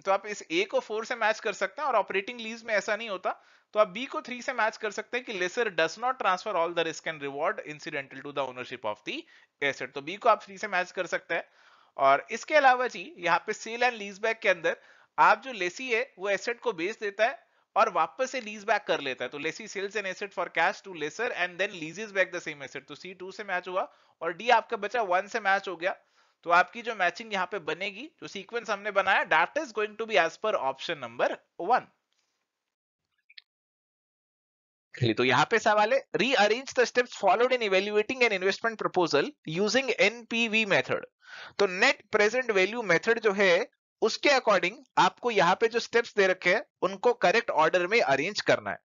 तो आप इस ए को 4 से मैच कर सकते हैं और ऑपरेटिंग लीज में ऐसा नहीं होता, तो आप बी को 3 से मैच कर सकते हैं कि lessor does not transfer all the risk and reward incidental to the ownership of the asset. तो बी को आप 3 से मैच कर सकते हैं। और इसके अलावा जी यहाँ पे सेल एंड लीज बैक के अंदर आप जो लेसी है वो एसेट को बेच देता है और वापस से लीज बैक कर लेता है। तो lessee sells an asset for cash to lessor and then leases back the same asset. तो सी 2 से मैच हुआ और डी आपका बचा 1 से मैच हो गया। तो आपकी जो मैचिंग यहाँ पे बनेगी, जो सीक्वेंस हमने बनाया, that is going to be as per option number 1। तो यहाँ पे सवाल है, rearrange the steps followed in evaluating an investment proposal using NPV method. तो नेट प्रेजेंट वैल्यू मेथड जो है उसके अकॉर्डिंग आपको यहाँ पे जो स्टेप्स दे रखे हैं उनको करेक्ट ऑर्डर में अरेंज करना है।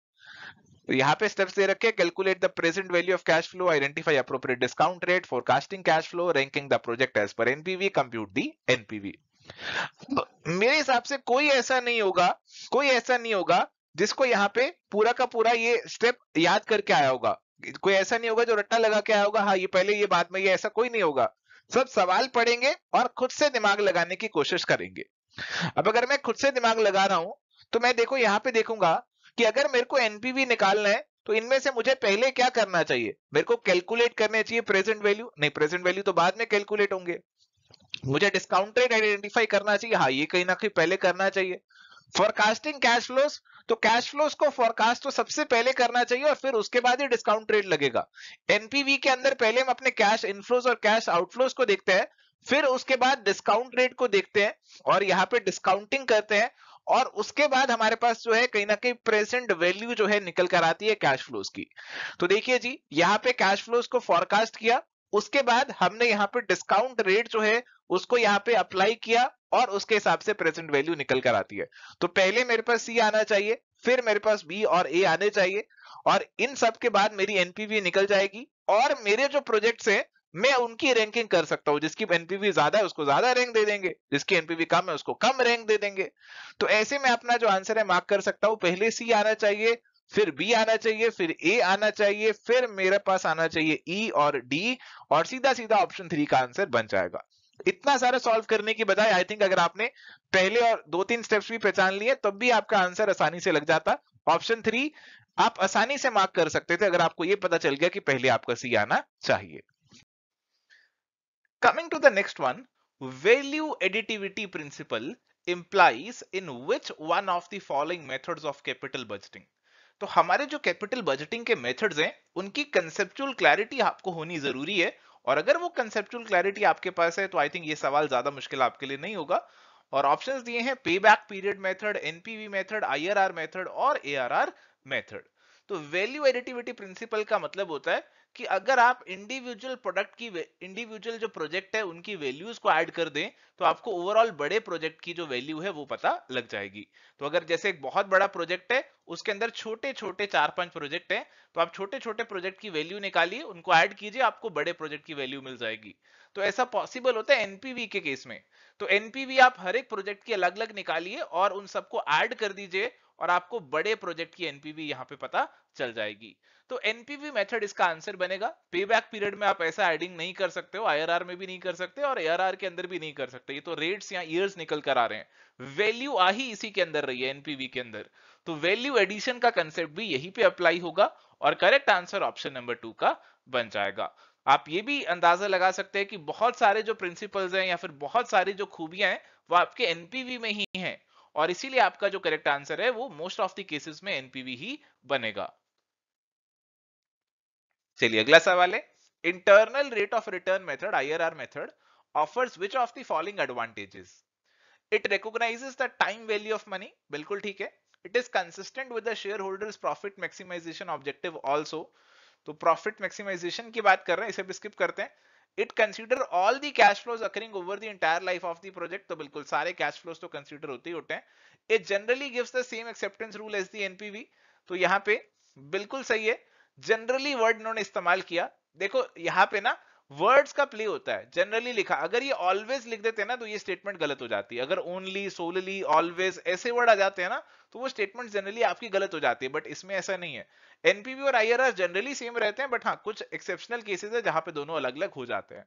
तो यहाँ पे स्टेप्स दे रखे हैं, calculate the present value of cash flow, identify appropriate discount rate, forecasting cash flow, ranking the project as per NPV, compute the NPV. मेरे हिसाब से कोई ऐसा नहीं होगा जिसको यहाँ पे पूरा का पूरा ये स्टेप याद करके आया होगा। कोई ऐसा नहीं होगा जो रट्टा लगा के आया होगा, हाँ ये पहले ये बाद में, ये ऐसा कोई नहीं होगा। सब सवाल पढ़ेंगे और खुद से दिमाग लगाने की कोशिश करेंगे। अब अगर मैं खुद से दिमाग लगा रहा हूं तो मैं देखो यहाँ पे देखूंगा कि अगर मेरे को एनपीवी निकालना है तो इनमें से मुझे पहले क्या करना चाहिए, मेरे को कैलकुलेट करने चाहिए प्रेजेंट वैल्यू, नहीं प्रेजेंट वैल्यू तो बाद में कैलकुलेट होंगे। मुझे डिस्काउंट रेट आइडेंटिफाई करना चाहिए, हाँ ये कहीं ना कहीं पहले करना चाहिए। फोरकास्टिंग कैश फ्लोज, तो कैश फ्लोज को फोरकास्ट तो सबसे पहले करना चाहिए और फिर उसके बाद ही डिस्काउंट रेट लगेगा। एनपीवी के अंदर पहले हम अपने कैश इनफ्लोज और कैश आउटफ्लोज को देखते हैं, फिर उसके बाद डिस्काउंट रेट को देखते हैं और यहाँ पे डिस्काउंटिंग करते हैं और उसके बाद हमारे पास जो है कहीं ना कहीं प्रेजेंट वैल्यू जो है निकल कर आती है कैश फ्लोज की। तो देखिए जी यहाँ पे कैश फ्लोज को फोरकास्ट किया, उसके बाद हमने यहाँ पे डिस्काउंट रेट जो है उसको यहाँ पे अप्लाई किया और उसके हिसाब से प्रेजेंट वैल्यू निकल कर आती है। तो पहले मेरे पास सी आना चाहिए, फिर मेरे पास बी और ए आने चाहिए और इन सब के बाद मेरी एनपीवी निकल जाएगी और मेरे जो प्रोजेक्ट्स हैं मैं उनकी रैंकिंग कर सकता हूं। जिसकी एनपीवी ज्यादा है उसको ज्यादा रैंक दे देंगे, जिसकी एनपीवी कम है उसको कम रैंक दे देंगे। तो ऐसे में अपना जो आंसर है मार्क कर सकता हूं, पहले सी आना चाहिए, फिर बी आना चाहिए, फिर ए आना चाहिए, फिर मेरे पास आना चाहिए ई और डी और सीधा सीधा ऑप्शन 3 का आंसर बन जाएगा। इतना सारा सॉल्व करने की बजाय आई थिंक अगर आपने पहले और 2-3 स्टेप्स भी पहचान लिए तब भी आपका आंसर आसानी से लग जाता। ऑप्शन 3 आप आसानी से मार्क कर सकते थे अगर आपको यह पता चल गया कि पहले आपका सी आना चाहिए। Coming to the next one, value additivity principle implies in which one of the following methods of capital budgeting। तो हमारे जो कैपिटल बजटिंग के मेथड्स हैं उनकी कंसेप्चुअल क्लैरिटी आपको होनी जरूरी है और अगर वो कंसेप्चुअल क्लैरिटी आपके पास है तो आई थिंक ये सवाल ज्यादा मुश्किल आपके लिए नहीं होगा। और ऑप्शंस दिए हैं पे back period method, NPV method, IRR method और एआरआर मेथड। तो वैल्यू एडिटिविटी प्रिंसिपल का मतलब होता है कि अगर आप इंडिविजुअल प्रोडक्ट की, इंडिविजुअल जो प्रोजेक्ट है उनकी वैल्यूज को ऐड कर दें तो आपको ओवरऑल बड़े प्रोजेक्ट की जो वैल्यू है वो पता लग जाएगी। तो अगर जैसे एक बहुत बड़ा प्रोजेक्ट है उसके अंदर छोटे छोटे 4-5 प्रोजेक्ट हैं तो आप छोटे छोटे प्रोजेक्ट की वैल्यू निकालिए, उनको ऐड कीजिए, आपको बड़े प्रोजेक्ट की वैल्यू मिल जाएगी। तो ऐसा पॉसिबल होता है एनपीवी के केस में। तो एनपीवी आप हर एक प्रोजेक्ट की अलग अलग निकालिए और उन सबको ऐड कर दीजिए और आपको बड़े प्रोजेक्ट की एनपीवी यहां पे पता चल जाएगी। तो एनपीवी मेथड इसका आंसर बनेगा। पे बैक पीरियड में आप ऐसा एडिंग नहीं कर सकते हो, आईआरआर में भी नहीं कर सकते और एआरआर के अंदर भी नहीं कर सकते, ये तो रेट्स या ईयर्स निकल कर आ रहे हैं, वैल्यू आ ही इसी के अंदर रही है एनपीवी के अंदर। तो वैल्यू एडिशन का कंसेप्ट भी यहीं पे अप्लाई होगा और करेक्ट आंसर ऑप्शन नंबर 2 का बन जाएगा। आप ये भी अंदाजा लगा सकते हैं कि बहुत सारे जो प्रिंसिपल्स हैं या फिर बहुत सारी जो खूबियां हैं वो आपके एनपीवी में ही हैं और इसीलिए आपका जो करेक्ट आंसर है वो मोस्ट ऑफ द केसेस में एनपीवी ही बनेगा। चलिए अगला सवाल है, internal rate of return method IRR method offers which of the following advantages. It recognises the time value of money, बिल्कुल ठीक है। It is consistent with the share holders profit maximisation objective also, तो profit maximisation की बात कर रहे हैं, इसे भी स्किप करते हैं। It consider all the cash flows occurring over the entire life of the project, तो बिल्कुल सारे कैश फ्लोज तो कंसीडर होते ही होते हैं। It generally gives the same acceptance rule as the NPV, तो यहां पे बिल्कुल सही है। जनरली वर्ड इन्होंने इस्तेमाल किया, देखो यहां पे ना वर्ड्स का प्ले होता है। जनरली लिखा, अगर ये ऑलवेज लिख देते हैं ना तो ये स्टेटमेंट गलत हो जाती है। अगर ओनली, सोलली, ऑलवेज ऐसे वर्ड आ जाते हैं ना तो वो स्टेटमेंट जनरली आपकी गलत हो जाती है, बट इसमें ऐसा नहीं है। एनपीवी और आईआरआर जनरली सेम रहते हैं, बट हाँ कुछ एक्सेप्शनल केसेस है जहां पे दोनों अलग अलग हो जाते हैं।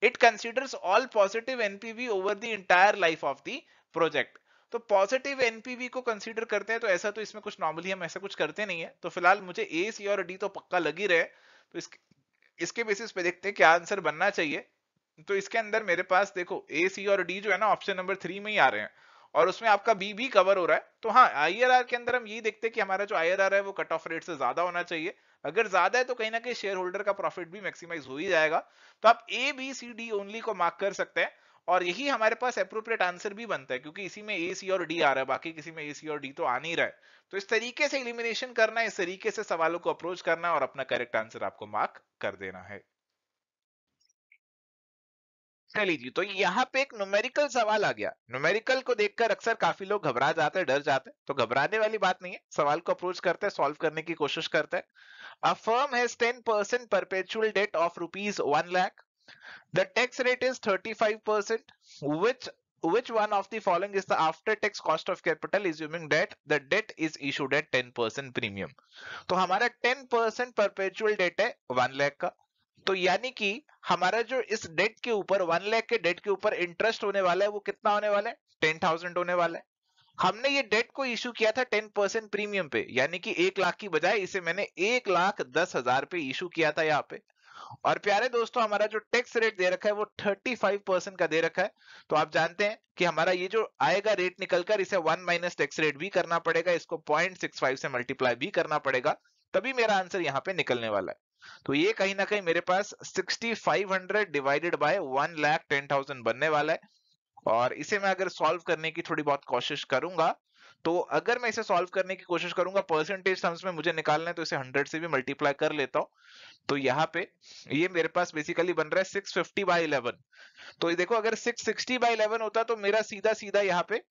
It considers all positive NPV over the entire life of the project, तो पॉजिटिव एनपीवी को कंसीडर करते हैं। तो ऐसा तो इसमें कुछ नॉर्मली हम ऐसा कुछ करते नहीं है, तो फिलहाल मुझे ए, सी और डी तो पक्का लग ही रहे। तो इसके बेसिस पे देखते हैं क्या आंसर बनना चाहिए। तो इसके अंदर मेरे पास देखो ए, सी और डी जो है ना ऑप्शन नंबर 3 में ही आ रहे हैं, और उसमें आपका बी भी कवर हो रहा है। तो हाँ, आईआरआर के अंदर हम यही देखते हैं कि हमारा जो आईआरआर है वो कट ऑफ रेट से ज्यादा होना चाहिए। अगर ज्यादा है तो कहीं ना कहीं शेयर होल्डर का प्रॉफिट भी मैक्सिमाइज हो ही जाएगा। तो आप ए, बी, सी, डी ओनली को मार्क कर सकते हैं, और यही हमारे पास अप्रोप्रिएट आंसर भी बनता है, क्योंकि इसी में ए, सी और डी आ रहा है, बाकी किसी में ए, सी और डी तो आ नहीं रहा है। तो इस तरीके से एलिमिनेशन करना है, इस तरीके से सवालों को अप्रोच करना है, और अपना करेक्ट आंसर आपको मार्क कर देना है। चलिए जी, तो यहाँ पे एक न्यूमेरिकल सवाल आ गया। न्यूमेरिकल को देखकर अक्सर काफी लोग घबरा जाते हैं, डर जाते हैं। तो घबराने वाली बात नहीं है, सवाल को अप्रोच करते हैं, सॉल्व करने की कोशिश करते हैं। A firm has 10% perpetual debt of rupees 1 lakh. The tax rate is 35%. Which one of the following is the after tax cost of capital assuming that the debt is issued at 10% premium? तो हमारा 10% perpetual debt है 1 लाख का। तो यानी कि हमारा जो इस डेट के ऊपर 1 लाख के डेट के ऊपर इंटरेस्ट होने वाला है वो कितना होने वाला है? 10,000 होने वाला है। हमने ये डेट को इशू किया था 10% प्रीमियम पे, यानी कि 1 लाख की बजाय इसे मैंने 1,10,000 पे इशू किया था यहाँ पे। और प्यारे दोस्तों, हमारा जो टैक्स रेट दे रखा है वो 35% का दे रखा है। तो आप जानते हैं कि हमारा ये जो आएगा रेट निकलकर, इसे 1 माइनस टैक्स रेट भी करना पड़ेगा, इसको 0.65 से मल्टीप्लाई भी करना पड़ेगा, तभी मेरा आंसर यहाँ पे निकलने वाला है। तो ये कहीं ना कहीं मेरे पास 6500 डिवाइडेड बाय 1,10,000 बनने वाला है। और इसे मैं अगर सॉल्व करने की थोड़ी बहुत कोशिश करूंगा, तो अगर मैं इसे सॉल्व करने की कोशिश करूंगा परसेंटेज टर्म्स में मुझे निकालना है, तो इसे 100 से भी मल्टीप्लाई कर लेता हूं। तो यहाँ पे ये मेरे पास बेसिकली बन रहा है 650 बाई 11। तो ये देखो, अगर 660 बाई 11 होता तो मेरा सीधा सीधा यहाँ पे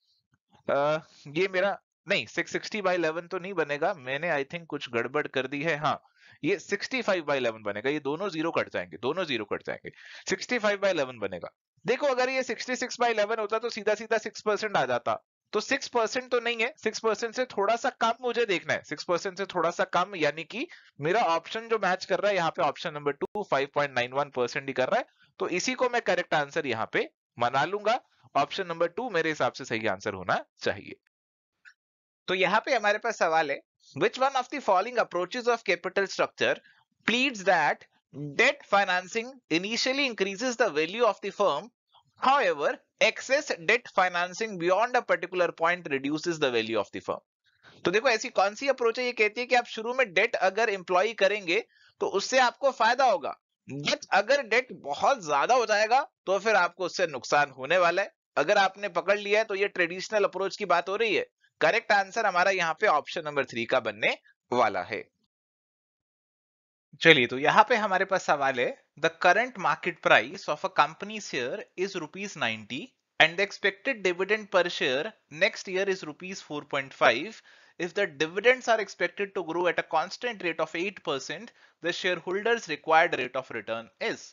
ये मेरा, नहीं 660 बाई 11 तो नहीं बनेगा, मैंने आई थिंक कुछ गड़बड़ कर दी है। हाँ, ये 65 बाई 11 बनेगा, ये दोनों जीरो कट जाएंगे, दोनों जीरो कट जाएंगे, 65 बाई 11 बनेगा। देखो, अगर ये 66 बाई 11 होता तो सीधा सीधा 6% आ जाता। तो 6% तो नहीं है, 6% से थोड़ा सा कम मुझे देखना है, 6% से थोड़ा सा कम, यानी कि मेरा ऑप्शन जो मैच कर रहा है यहाँ पे ऑप्शन नंबर 2 5.91% ही कर रहा है। तो इसी को मैं करेक्ट आंसर यहाँ पे मना लूंगा। ऑप्शन नंबर 2 मेरे हिसाब से सही आंसर होना चाहिए। तो यहाँ पे हमारे पास सवाल है, which one of the following approaches of capital structure pleads that debt financing initially increases the value of the firm, however excess debt financing beyond a particular point reduces the value of the firm? तो देखो, ऐसी कौन सी approach है, ये कहती है कि आप शुरू में डेट अगर एम्प्लॉय करेंगे तो उससे आपको फायदा होगा, बट अगर डेट बहुत ज्यादा हो जाएगा तो फिर आपको उससे नुकसान होने वाला है। अगर आपने पकड़ लिया है तो ये ट्रेडिशनल अप्रोच की बात हो रही है। करेक्ट आंसर हमारा यहाँ पे ऑप्शन नंबर 3 का बनने वाला है। चलिए, तो यहाँ पे हमारे पास सवाल है, the current market price of a company share is ₹90 and the expected dividend per share next year is ₹4.5. If the dividends are expected to grow at a constant rate of 8%, the shareholders required rate of return is।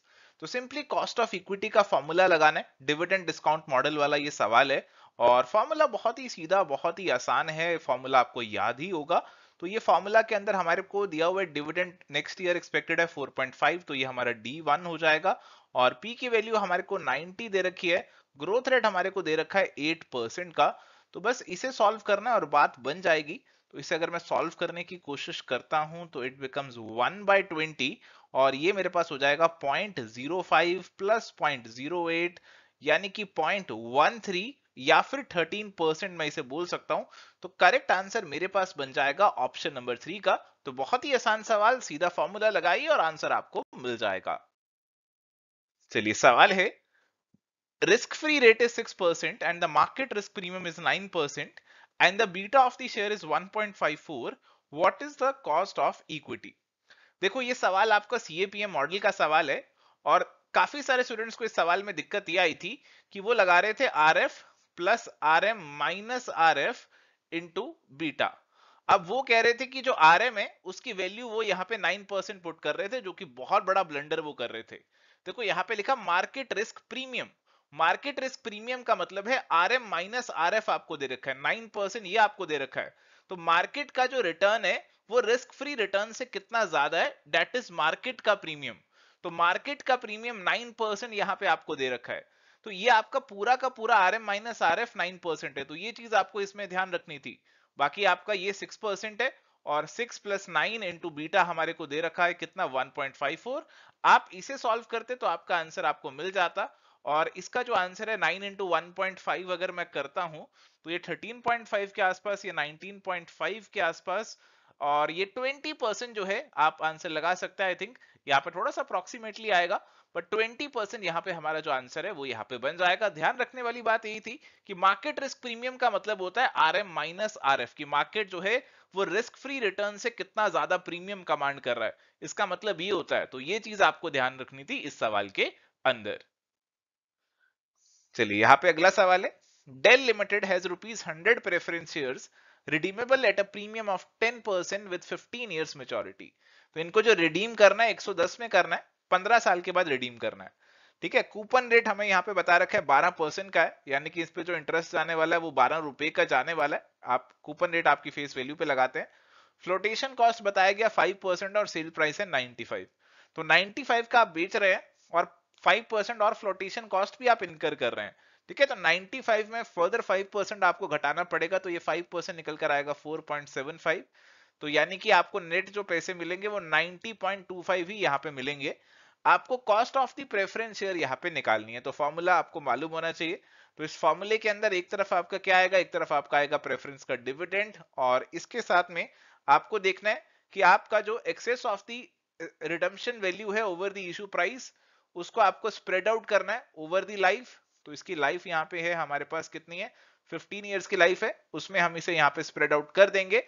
तो simply cost of equity का formula लगाना है, dividend discount model वाला ये सवाल है। और formula बहुत ही सीधा, बहुत ही आसान है, फॉर्मूला आपको याद ही होगा। तो ये फॉर्मूला के अंदर हमारे को दिया हुआ डिविडेंड नेक्स्ट ईयर एक्सपेक्टेड है 4.5, तो ये हमारा D1 हो जाएगा। और P की वैल्यू हमारे को 90 दे रखी है, ग्रोथ रेट हमारे को दे रखा है 8% का। तो बस इसे सॉल्व करना है और बात बन जाएगी। तो इसे अगर मैं सॉल्व करने की कोशिश करता हूं तो इट बिकम्स 1/20, और ये मेरे पास हो जाएगा 0.05 प्लस 0.08, यानी कि 0.13 या फिर 13% मैं इसे बोल सकता हूं। तो करेक्ट आंसर मेरे पास बन जाएगा ऑप्शन नंबर 3 का। तो बहुत ही आसान सवाल, सीधा फॉर्मूला लगाइए और आंसर आपको मिल जाएगा। चलिए, सवाल है, risk free rate is 6% and the market risk premium is 9% and the beta of the share is 1.54, what is the cost of equity? देखो, ये सवाल आपका CAPM मॉडल का सवाल है, और काफी सारे स्टूडेंट्स को इस सवाल में दिक्कत ये आई थी कि वो लगा रहे थे RF plus RM minus RF into beta. अब वो कह रहे थे कि जो RM है उसकी वैल्यू वो यहाँ पे 9% पुट कर रहे थे, जो कि बहुत बड़ा ब्लंडर वो कर रहे थे। देखो, यहाँ पे लिखा market risk premium. Market risk premium का मतलब है RM माइनस RF आपको दे रखा है, 9% ये आपको दे रखा है। तो मार्केट का जो रिटर्न है वो रिस्क फ्री रिटर्न से कितना ज्यादा है, दैट इज मार्केट का प्रीमियम। तो मार्केट का प्रीमियम 9% यहाँ पे आपको दे रखा है। तो ये आपका पूरा का पूरा RM माइनस RF 9% है, तो ये चीज आपको इसमें ध्यान रखनी थी। बाकी आपका ये 6% है और 6 प्लस 9 इंटू बीटा हमारे को दे रखा है कितना 1.54। आप इसे सॉल्व करते तो आपका आंसर आपको मिल जाता। और इसका जो आंसर है 9 इंटू 1.5 अगर मैं करता हूं तो ये 13.5 के आसपास, ये 19.5 के आसपास, और ये 20% जो है आप आंसर लगा सकते हैं। आई थिंक यहाँ पे थोड़ा सा अप्रोक्सीमेटली आएगा, पर 20% यहाँ पे हमारा जो आंसर है वो यहाँ पे बन जाएगा। ध्यान रखने वाली बात यही थी कि मार्केट रिस्क प्रीमियम का मतलब होता है RM माइनस RF, की मार्केट जो है वो रिस्क फ्री रिटर्न से कितना ज्यादा प्रीमियम कमांड कर रहा है, इसका मतलब ये होता है। तो ये चीज आपको ध्यान रखनी थी इस सवाल के अंदर। चलिए यहाँ पे अगला सवाल है, Dell limited has ₹100 preference shares redeemable at a premium of 10% with 15 years maturity. तो इनको जो रिडीम करना है 110 में करना है, 15 साल के बाद रिडीम करना है। ठीक है, कूपन रेट हमें यहाँ पे बता रखा है 12% का है, यानी कि इस पे जो इंटरेस्ट जाने वाला है वो 12 रुपए का जाने वाला है। आप कूपन रेट आपकी फेस वैल्यू पे लगाते हैं। फ्लोटेशन कॉस्ट बताया गया 5% और सेल प्राइस है 95। तो 95 का आप बेच रहे हैं और 5% और फ्लोटेशन कॉस्ट भी आप इनकर कर रहे हैं। ठीक है, तो 95 में फर्दर 5% आपको घटाना पड़ेगा, तो ये 5% निकल कर आएगा 4.75। तो यानी कि आपको नेट जो पैसे मिलेंगे वो 90.25 ही यहाँ पे मिलेंगे। आपको cost of the preference share यहाँ पे निकालनी है, तो फॉर्मूला आपको मालूम होना चाहिए। तो इस फॉर्मूले के अंदर एक तरफ आपका क्या आएगा, एक तरफ आपका आएगा प्रेफरेंस का डिविडेंड, और इसके साथ में आपको देखना है कि आपका जो excess of the redemption value है ओवर द इशू प्राइस, उसको आपको स्प्रेड आउट करना है ओवर द लाइफ। तो इसकी लाइफ यहाँ पे है हमारे पास कितनी है, 15 इयर्स की लाइफ है, उसमें हम इसे यहाँ पे स्प्रेड आउट कर देंगे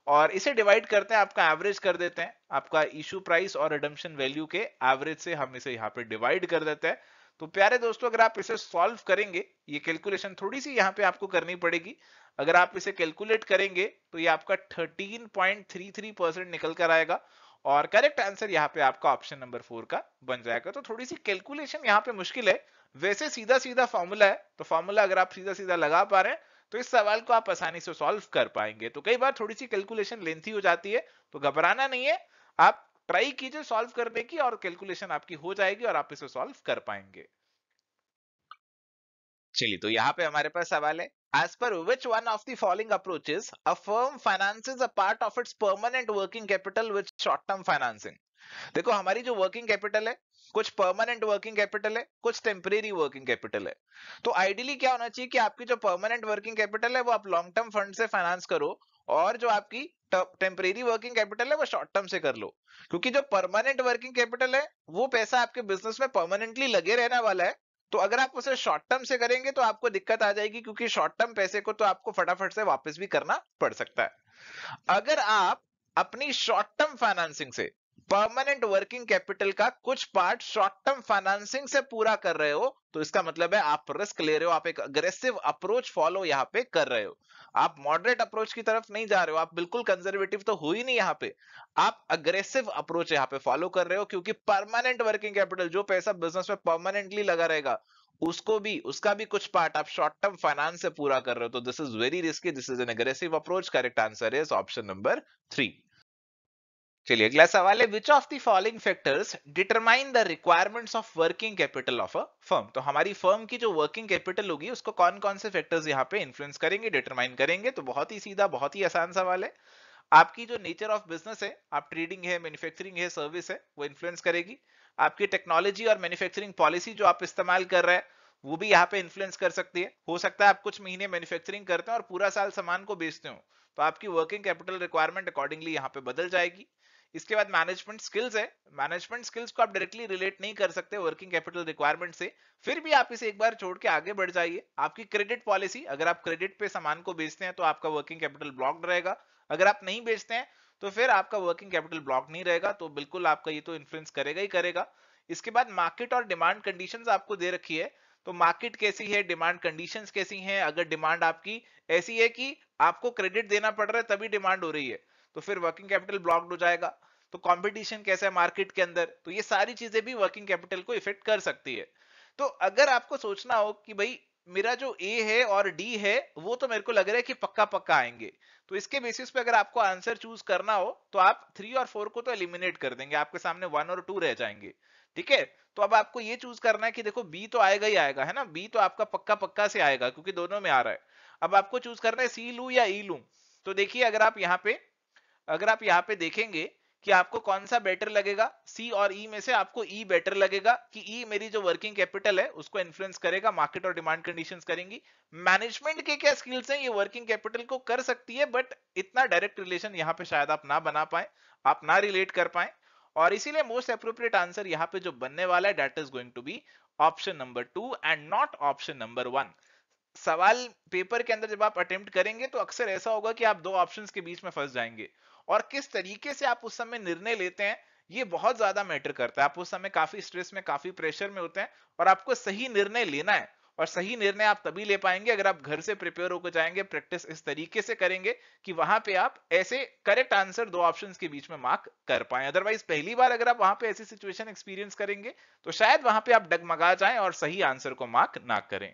और इसे डिवाइड करते हैं, आपका एवरेज कर देते हैं, आपका इशू प्राइस और रिडम्पशन वैल्यू के एवरेज से हम इसे यहाँ पे डिवाइड कर देते हैं। तो प्यारे दोस्तों, अगर आप इसे सॉल्व करेंगे, ये कैलकुलेशन थोड़ी सी यहाँ पे आपको करनी पड़ेगी। अगर आप इसे कैलकुलेट करेंगे तो ये आपका 13.33% निकल कर आएगा, और करेक्ट आंसर यहाँ पे आपका ऑप्शन नंबर 4 का बन जाएगा। तो थोड़ी सी कैलकुलेशन यहाँ पे मुश्किल है, वैसे सीधा सीधा फॉर्मूला है, तो फॉर्मूला अगर आप सीधा सीधा लगा पा रहे हैं तो इस सवाल को आप आसानी से सॉल्व कर पाएंगे। तो कई बार थोड़ी सी कैलकुलेशन लेंथी हो जाती है, तो घबराना नहीं है, आप ट्राई कीजिए सॉल्व करने की, और कैलकुलेशन आपकी हो जाएगी और आप इसे सॉल्व कर पाएंगे। चलिए, तो यहाँ पे हमारे पास सवाल है, as per which one of the following approaches a firm finances a part of its permanent working capital with short term financing. देखो, हमारी जो वर्किंग कैपिटल है, कुछ परमानेंट वर्किंग कैपिटल है, कुछ टेम्परेरी वर्किंग कैपिटल है। तो आइडियली क्या होना चाहिए कि आपकी जो परमानेंट वर्किंग कैपिटल है वो आप लॉन्ग टर्म फंड से फाइनेंस करो, और जो आपकी टेम्परेरी वर्किंग कैपिटल है वो शॉर्ट टर्म से कर लो। क्योंकि जो परमानेंट वर्किंग कैपिटल है वो पैसा आपके बिजनेस में परमानेंटली लगे रहने वाला है। तो अगर आप उसे शॉर्ट टर्म से करेंगे तो आपको दिक्कत आ जाएगी, क्योंकि शॉर्ट टर्म पैसे को तो आपको फटाफट से वापस भी करना पड़ सकता है। अगर आप अपनी शॉर्ट टर्म फाइनेंसिंग से परमानेंट वर्किंग कैपिटल का कुछ पार्ट शॉर्ट टर्म फाइनेंसिंग से पूरा कर रहे हो, तो इसका मतलब है आप रिस्क ले रहे हो, आप एक अग्रेसिव अप्रोच फॉलो यहाँ पे कर रहे हो। आप मॉडरेट अप्रोच की तरफ नहीं जा रहे हो, आप बिल्कुल कंजर्वेटिव तो हो ही नहीं यहाँ पे, आप अग्रेसिव अप्रोच यहाँ पे फॉलो कर रहे हो। क्योंकि परमानेंट वर्किंग कैपिटल, जो पैसा बिजनेस में परमानेंटली लगा रहेगा, उसका भी कुछ पार्ट आप शॉर्ट टर्म फाइनेंस से पूरा कर रहे हो। तो this is very risky, this is an aggressive approach. Correct answer is option number 3। चलिए, अगला सवाल है, which of the following factors determine the requirements of working capital of a firm. तो हमारी फर्म की जो वर्किंग कैपिटल होगी उसको कौन कौन से फैक्टर्स यहाँ पे इन्फ्लुएंस करेंगे, डिटरमाइन करेंगे। तो बहुत ही सीधा, बहुत ही आसान सवाल है। आपकी जो नेचर ऑफ बिजनेस है, आप ट्रेडिंग है, मैन्युफैक्चरिंग है, सर्विस है, वो इन्फ्लुएंस करेगी। आपकी टेक्नोलॉजी और मैन्युफैक्चरिंग पॉलिसी जो आप इस्तेमाल कर रहे हैं वो भी यहाँ पे इन्फ्लुएंस कर सकती है। हो सकता है आप कुछ महीने मैन्युफैक्चरिंग करते हैं और पूरा साल सामान को बेचते हो, तो आपकी वर्किंग कैपिटल रिक्वायरमेंट अकॉर्डिंगली यहाँ पे बदल जाएगी। इसके बाद मैनेजमेंट स्किल्स है, मैनेजमेंट स्किल्स को आप डायरेक्टली रिलेट नहीं कर सकते वर्किंग कैपिटल रिक्वायरमेंट से, फिर भी आप इसे एक बार छोड़ के आगे बढ़ जाइए। आपकी क्रेडिट पॉलिसी, अगर आप क्रेडिट पे सामान को बेचते हैं तो आपका वर्किंग कैपिटल ब्लॉक्ड रहेगा, अगर आप नहीं बेचते हैं तो फिर आपका वर्किंग कैपिटल ब्लॉक नहीं रहेगा। तो बिल्कुल आपका ये तो इन्फ्लुएंस करेगा ही करेगा। इसके बाद मार्केट और डिमांड कंडीशंस आपको दे रखी है, तो मार्केट कैसी है, डिमांड कंडीशंस कैसी हैं। अगर डिमांड आपकी ऐसी है कि आपको क्रेडिट देना पड़ रहा है तभी डिमांड हो रही है, तो फिर वर्किंग कैपिटल ब्लॉक्ड हो जाएगा। तो कंपटीशन कैसा है मार्केट के अंदर, तो ये सारी चीजें भी वर्किंग कैपिटल को इफेक्ट कर सकती है। तो अगर आपको सोचना हो कि भाई मेरा जो ए है और डी है वो तो मेरे को लग रहा है कि पक्का पक्का आएंगे, तो इसके बेसिस पे अगर आपको आंसर चूज करना हो तो आप 3 और 4 को तो एलिमिनेट कर देंगे, आपके सामने 1 और 2 रह जाएंगे। ठीक है, तो अब आपको ये चूज करना है कि देखो बी तो आएगा ही आएगा, है ना, बी तो आपका पक्का पक्का से आएगा क्योंकि दोनों में आ रहा है। अब आपको चूज करना है सी लू या ई लू। तो देखिए, अगर आप यहाँ पे अगर आप यहाँ पे देखेंगे कि आपको कौन सा बेटर लगेगा, सी और ई में से आपको ई बेटर लगेगा कि ई मेरी जो वर्किंग कैपिटल है उसको इन्फ्लुएंस करेगा, मार्केट और डिमांड कंडीशंस करेंगी। मैनेजमेंट के क्या स्किल्स हैं, ये वर्किंग कैपिटल को कर सकती है, बट इतना डायरेक्ट रिलेशन यहाँ पे शायद आप ना बना पाए, आप ना रिलेट कर पाए, और इसीलिए मोस्ट अप्रोप्रिएट आंसर यहाँ पे जो बनने वाला है that is going to be option number 2 and not option number 1। सवाल पेपर के अंदर जब आप अटेम्प्ट करेंगे तो अक्सर ऐसा होगा कि आप दो ऑप्शंस के बीच में फंस जाएंगे, और किस तरीके से आप उस समय निर्णय लेते हैं ये बहुत ज्यादा मैटर करता है। आप उस समय काफी स्ट्रेस में, काफी प्रेशर में होते हैं, और आपको सही निर्णय लेना है, और सही निर्णय आप तभी ले पाएंगे अगर आप घर से प्रिपेयर होकर जाएंगे, प्रैक्टिस इस तरीके से करेंगे कि वहां पे आप ऐसे करेक्ट आंसर दो ऑप्शंस के बीच में मार्क कर पाए। अदरवाइज पहली बार अगर आप वहां पे ऐसी सिचुएशन एक्सपीरियंस करेंगे तो शायद वहां पे आप डगमगा जाएं और सही आंसर को मार्क ना करें।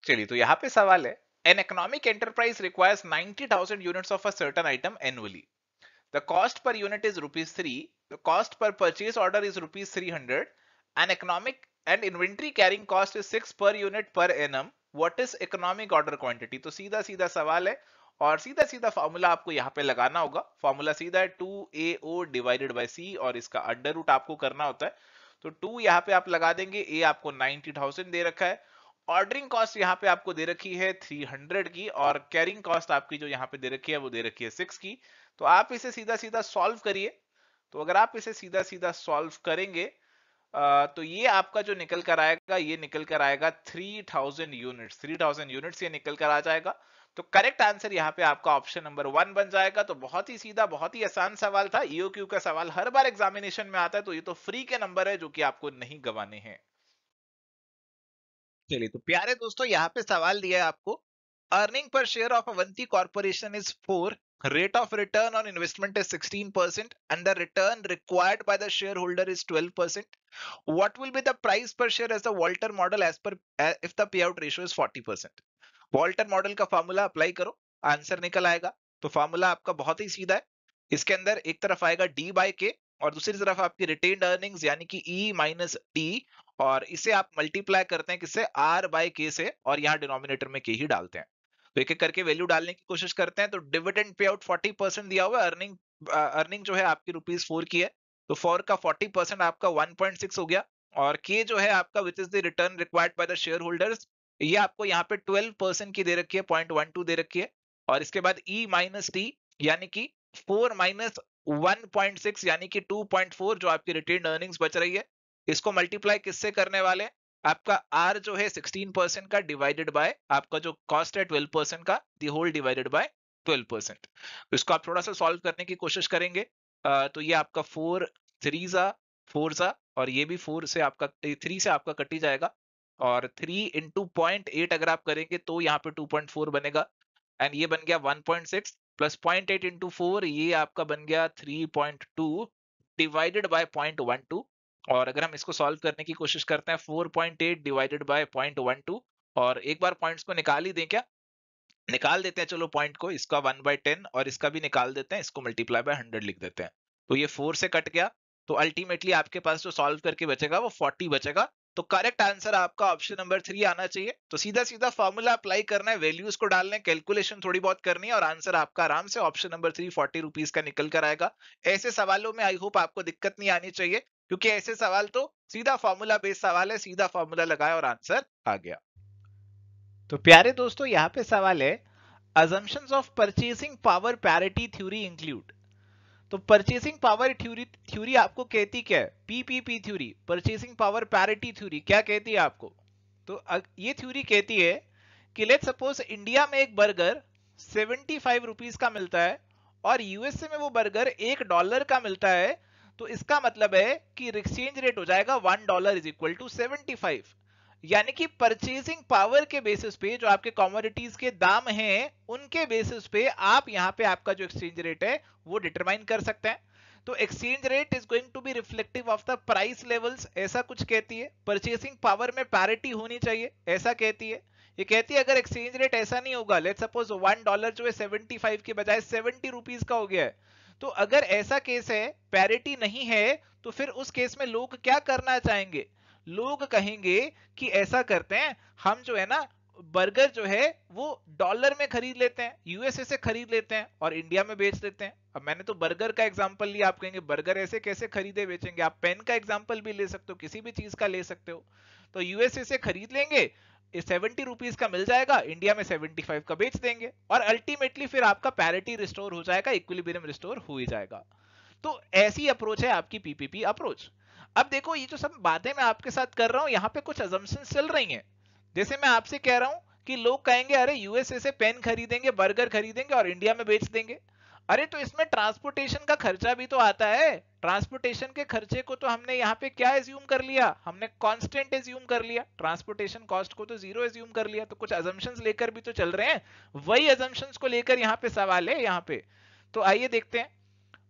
चलिए, तो यहाँ पे सवाल है, an economic enterprise requires 90,000 units of a certain item annually. The cost per unit is ₹3, the cost per purchase order is ₹300, an economic and inventory carrying cost is 6 per unit per annum, what is economic order quantity. तो सीधा सीधा सवाल है, और सीधा सीधा formula आपको यहाँ पे लगाना होगा। फॉर्मूला सीधा है 2AO डिवाइडेड बाय C, और इसका अंडर रूट आपको करना होता है। तो 2 यहाँ पे आप लगा देंगे, A आपको 90,000 दे रखा है, ऑर्डरिंग कॉस्ट यहाँ पे आपको दे रखी है 300 की, और कैरिंग कॉस्ट आपकी जो यहाँ पे दे रखी है वो दे रखी है 6 की। तो आप इसे सीधा सीधा सॉल्व करिए। तो अगर आप इसे सीधा सीधा सॉल्व करेंगे तो ये आपका जो निकल कर आएगा, ये निकल कर आएगा 3000 यूनिट्स, 3000 यूनिट्स ये निकल कर आ जाएगा। तो करेक्ट आंसर यहाँ पे आपका ऑप्शन नंबर 1 बन जाएगा। तो बहुत ही सीधा, बहुत ही आसान सवाल था। ईओक्यू का सवाल हर बार एग्जामिनेशन में आता है, तो ये तो फ्री के नंबर है जो कि आपको नहीं गंवाने हैं। चलिए, तो प्यारे दोस्तों, यहाँ पे सवाल दिया है आपको, earning per share of Avanti corporation is 4, rate of return on investment is 16%, and the return required by the shareholder is 12%. What will be the price per share as the Walter model as per if the payout ratio is 40%? Walter model का formula apply करो, answer निकल आएगा। तो formula आपका बहुत ही सीधा है। इसके अंदर एक तरफ आएगा डी बाई के, और दूसरी तरफ आपकी रिटेन्ड अर्निंग्स यानी कि ई माइनस डी, और इसे आप मल्टीप्लाई करते हैं किससे, आर बाई के से, और यहाँ डिनोमिनेटर में के ही डालते हैं। तो एक एक करके वैल्यू डालने की कोशिश करते हैं। तो डिविडेंड पे आउट 40% दिया हुआ है, अर्निंग जो है आपकी ₹4 की है, तो 4 का 40% आपका 1.6 हो गया, और के जो है आपका which is the return required by the share holders, ये आपको यहाँ पे 12% की दे रखी है, 0.12 दे रखी है, और इसके बाद ई माइनस टी यानी कि 4 माइनस 1.6 यानी कि 2.4 जो आपकी रिटेन्ड अर्निंग्स बच रही है, इसको मल्टीप्लाई किससे करने वाले हैं, आपका आर जो है 16% का डिवाइडेड बाय आपका जो कॉस्ट है 12% का, द होल डिवाइडेड बाय 12%। तो इसको आप थोड़ा सा सॉल्व करने की कोशिश करेंगे। तो ये आपका 4 3 जा 4 जा, और ये भी 4 से आपका 3 से आपका कट ही जाएगा, और 3 इंटू 0.8 अगर आप करेंगे तो यहाँ पे 2.4 बनेगा, एंड ये बन गया 1.6 प्लस 0.8 इंटू 4, ये आपका बन गया 3.2 डिवाइडेड बाय 0.12। और अगर हम इसको सॉल्व करने की कोशिश करते हैं, 4.8 डिवाइडेड बाय 0.12, और एक बार पॉइंट्स को निकाल ही दें क्या, निकाल देते हैं चलो पॉइंट को, इसका 1/10 और इसका भी निकाल देते हैं, इसको मल्टीप्लाई बाय 100 लिख देते हैं। तो ये 4 से कट गया, तो अल्टीमेटली आपके पास जो सॉल्व करके बचेगा वो 40 बचेगा। तो करेक्ट आंसर आपका ऑप्शन नंबर 3 आना चाहिए। तो सीधा सीधा फॉर्मूला अप्लाई करना है, वैल्यूज को डालना है, कैलकुलेशन थोड़ी बहुत करनी है, और आंसर आपका आराम से ऑप्शन नंबर 3 ₹40 का निकल कर आएगा। ऐसे सवालों में आई होप आपको दिक्कत नहीं आनी चाहिए, क्योंकि ऐसे सवाल तो सीधा फॉर्मूला बेस्ड सवाल है, सीधा फॉर्मूला लगाया और आंसर आ गया। तो प्यारे दोस्तों, यहाँ पे सवाल है, assumptions of purchasing power parity theory include। तो परचेसिंग पावर थ्योरी आपको कहती क्या है, PPP theory, purchasing power parity theory, क्या कहती है आपको। तो ये थ्योरी कहती है कि लेट्स सपोज इंडिया में एक बर्गर 75 रुपीज का मिलता है, और यूएसए में वो बर्गर $1 का मिलता है। तो इसका मतलब है कि एक्सचेंज रेट हो जाएगा $1 इज इक्वल टू 75। यानी कि परचेसिंग पावर के बेसिस पे जो आपके कमोडिटीज के दाम हैं, उनके बेसिस पे आप यहाँ पे आपका जो एक्सचेंज रेट है वो डिटरमाइन कर सकते हैं। तो exchange rate is going to be reflective of the price levels, ऐसा कुछ कहती है। परचेसिंग पावर में पैरिटी होनी चाहिए, ऐसा कहती है। ये कहती है अगर एक्सचेंज रेट ऐसा नहीं होगा, लेट्स सपोज $1 जो है 75 के बजाय 70 रुपीज का हो गया है, तो अगर ऐसा केस है, पैरिटी नहीं है, तो फिर उस केस में लोग क्या करना चाहेंगे, लोग कहेंगे कि ऐसा करते हैं, हम जो है ना बर्गर जो है वो डॉलर में खरीद लेते हैं, यूएसए से खरीद लेते हैं और इंडिया में बेच देते हैं। अब मैंने तो बर्गर का एग्जांपल लिया, आप कहेंगे बर्गर ऐसे कैसे खरीदे बेचेंगे, आप पेन का एग्जांपल भी ले सकते हो, किसी भी चीज का ले सकते हो। तो यूएसए से खरीद लेंगे, 70 रुपीज का मिल जाएगा, इंडिया में 75 का बेच देंगे और अल्टीमेटली फिर आपका पैरिटी रिस्टोर हो जाएगा, इक्विलिब्रियम रिस्टोर हो ही जाएगा। तो ऐसी अप्रोच है आपकी पीपीपी अप्रोच। अब देखो ये जो सब बातें मैं आपके साथ कर रहा हूं, यहाँ पे कुछ अजम्पशंस चल रही हैं। जैसे मैं आपसे कह रहा हूं कि लोग कहेंगे अरे यूएसए से पेन खरीदेंगे, बर्गर खरीदेंगे और इंडिया में बेच देंगे। अरे तो इसमें ट्रांसपोर्टेशन का खर्चा भी तो आता है। ट्रांसपोर्टेशन के खर्चे को तो हमने यहाँ पे क्या एज्यूम कर लिया, हमने कांस्टेंट एज्यूम कर लिया, ट्रांसपोर्टेशन कॉस्ट को तो जीरो एज्यूम कर लिया। तो कुछ अजम्पशंस लेकर भी तो चल रहे हैं, वही अजम्पशंस को लेकर यहाँ पे सवाल है यहाँ पे। तो आइए देखते हैं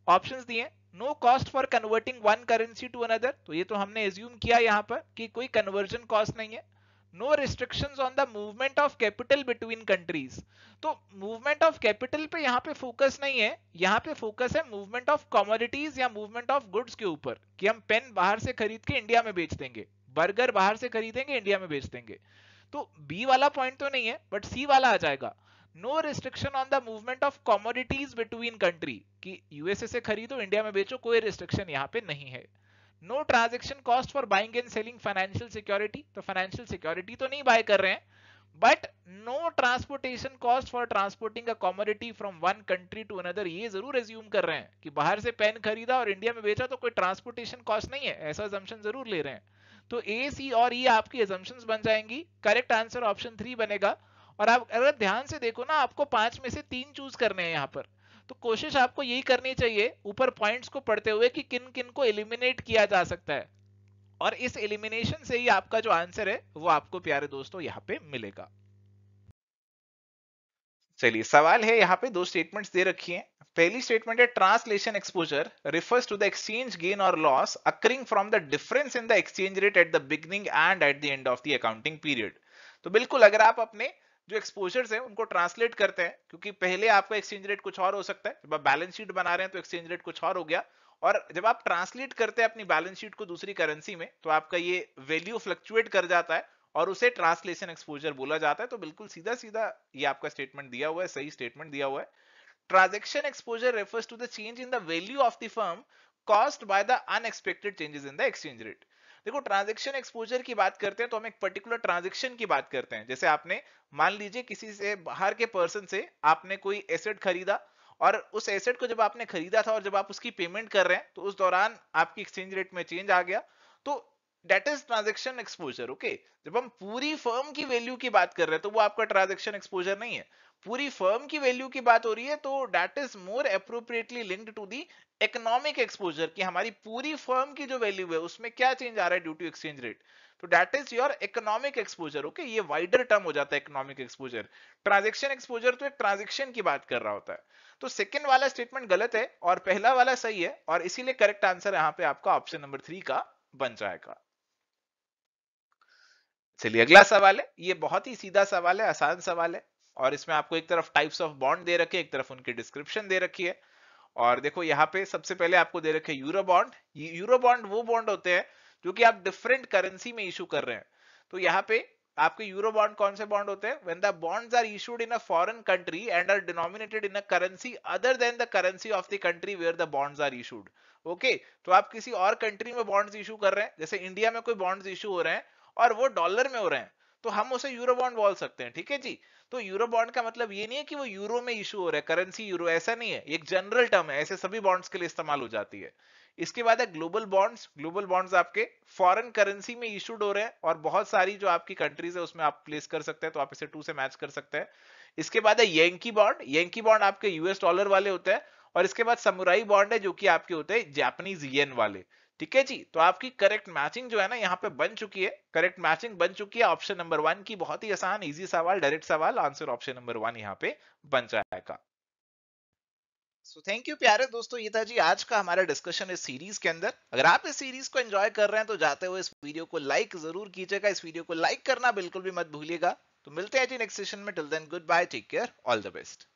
ऑप्शंस दिए। No cost for converting one currency to another, तो ये तो हमने एज्यूम किया यहाँ पर कि कोई कन्वर्जन कॉस्ट नहीं है। No restrictions on the movement of capital between countries, तो मूवमेंट ऑफ कैपिटल पे यहाँ पे फोकस नहीं है, यहाँ पे फोकस है मूवमेंट ऑफ कमोडिटीज या मूवमेंट ऑफ गुड्स के ऊपर, कि हम पेन बाहर से खरीद के इंडिया में बेच देंगे, बर्गर बाहर से खरीदेंगे इंडिया में बेच देंगे। तो बी वाला पॉइंट तो नहीं है, बट सी वाला आ जाएगा। No restriction on the movement of commodities between country, कि यूएसए से खरीदो इंडिया में बेचो, कोई रिस्ट्रिक्शन यहाँ पे नहीं है। No transaction cost for buying and selling financial security, तो फाइनेंशियल सिक्योरिटी तो नहीं बाय कर रहे हैं, but no transportation cost for transporting a commodity from one country to another, ये जरूर एज्यूम कर रहे हैं कि बाहर से पेन खरीदा और इंडिया में बेचा तो कोई ट्रांसपोर्टेशन कॉस्ट नहीं है, ऐसा assumption जरूर ले रहे हैं। तो ए, सी और ई आपकी assumptions बन जाएंगी। करेक्ट आंसर ऑप्शन 3 बनेगा। और आप अगर ध्यान से देखो ना, आपको 5 में से 3 चूज करने हैं यहाँ पर, तो कोशिश आपको यही करनी चाहिए ऊपर पॉइंट्स को पढ़ते हुए कि किन किन को एलिमिनेट किया जा सकता है, और इस एलिमिनेशन से ही आपका जो आंसर है वो आपको प्यारे दोस्तों यहाँ पे मिलेगा। चलिए सवाल है, यहाँ पे दो स्टेटमेंट्स दे रखी हैं। पहली स्टेटमेंट है translation exposure refers to the exchange gain और loss occurring from the difference in the exchange rate at the beginning and at the end of the accounting period. तो बिल्कुल अगर आप अपने जो एक्सपोजर्स हैं उनको ट्रांसलेट करते हैं, क्योंकि पहले आपका एक्सचेंज रेट कुछ और हो सकता है, जब आप बैलेंस शीट बना रहे हैं तो एक्सचेंज रेट कुछ और हो गया, और जब आप ट्रांसलेट करते हैं अपनी बैलेंस शीट को दूसरी करेंसी में तो आपका ये वैल्यू फ्लक्चुएट कर जाता है और उसे ट्रांसलेशन एक्सपोजर बोला जाता है। तो बिल्कुल सीधा सीधा ये आपका स्टेटमेंट दिया हुआ है, सही स्टेटमेंट दिया हुआ है। Transaction exposure refers to the change in the value of the firm caused by the unexpected changes in the exchange rate. देखो ट्रांजैक्शन एक्सपोजर की बात करते हैं तो हम एक पर्टिकुलर ट्रांजैक्शन की बात करते हैं। जैसे आपने मान लीजिए किसी से बाहर के पर्सन से आपने कोई एसेट खरीदा, और उस एसेट को जब आपने खरीदा था और जब आप उसकी पेमेंट कर रहे हैं तो उस दौरान आपकी एक्सचेंज रेट में चेंज आ गया, तो that is transaction exposure. Okay, जब हम पूरी फर्म की वैल्यू की बात कर रहे हैं तो वो आपका ट्रांजेक्शन एक्सपोजर नहीं है, पूरी फर्म की वैल्यू की बात हो रही है, तो that is more appropriately linked to the economic exposure, कि हमारी पूरी फर्म की जो वैल्यू है उसमें क्या चेंज आ रहा है ड्यू टू एक्सचेंज रेट। तो that is your economic exposure. Okay, ये वाइडर टर्म हो जाता है इकोनॉमिक एक्सपोजर। ट्रांजेक्शन एक्सपोजर तो एक ट्रांजेक्शन की बात कर रहा होता है। तो सेकंड वाला स्टेटमेंट गलत है और पहला वाला सही है, और इसीलिए करेक्ट आंसर यहाँ पे आपका ऑप्शन नंबर 3 का बन जाएगा। चलिए अगला सवाल है, ये बहुत ही सीधा सवाल है, आसान सवाल है, और इसमें आपको एक तरफ टाइप्स ऑफ बॉन्ड दे रखे, एक तरफ उनकी डिस्क्रिप्शन दे रखी है। और देखो यहाँ पे सबसे पहले आपको दे रखे यूरो बॉन्ड। यूरो बॉन्ड वो बॉन्ड होते हैं जो कि आप डिफरेंट करेंसी में इशू कर रहे हैं। तो यहाँ पे आपके यूरो बॉन्ड कौन से बॉन्ड होते हैं? When the bonds are issued in a foreign country and are denominated in a currency other than the currency of the country where the bonds are issued. Okay, तो आप किसी और country में bonds issue कर रहे हैं, जैसे India में कोई बॉन्ड्स इशू हो रहे हैं और वो डॉलर में हो रहे हैं, तो हम उसे यूरो बॉन्ड बोल सकते हैं। ठीक है जी। तो यूरो बॉन्ड का मतलब ये नहीं है कि वो यूरो में इशू हो रहा है, करेंसी यूरो, ऐसा नहीं है, एक जनरल टर्म है, ऐसे सभी बॉन्ड्स के लिए इस्तेमाल हो जाती है। इसके बाद है ग्लोबल बॉन्ड्स। ग्लोबल बॉन्ड्स आपके फॉरेन करेंसी में इशूड हो रहे हैं और बहुत सारी जो आपकी कंट्रीज है उसमें आप प्लेस कर सकते हैं, तो आप इसे 2 से मैच कर सकते हैं। इसके बाद है येंकी बॉन्ड। येंकी बॉन्ड आपके यूएस डॉलर वाले होते हैं। और इसके बाद समुराई बॉन्ड है जो कि आपके होते हैं जापानीज येन वाले। ठीक है जी। तो आपकी करेक्ट मैचिंग जो है ना यहाँ पे बन चुकी है, करेक्ट मैचिंग बन चुकी है ऑप्शन नंबर 1 की। बहुत ही आसान इजी सवाल, डायरेक्ट सवाल, आंसर ऑप्शन नंबर 1 यहाँ पे बन जाएगा। सो थैंक यू प्यारे दोस्तों, ये था जी आज का हमारा डिस्कशन इस सीरीज के अंदर। अगर आप इस सीरीज को एंजॉय कर रहे हैं तो जाते हुए इस वीडियो को लाइक जरूर कीजिएगा, इस वीडियो को लाइक करना बिल्कुल भी मत भूलिएगा। तो मिलते हैं जी नेक्स्ट सेशन में। Till then goodbye, take care, all the best.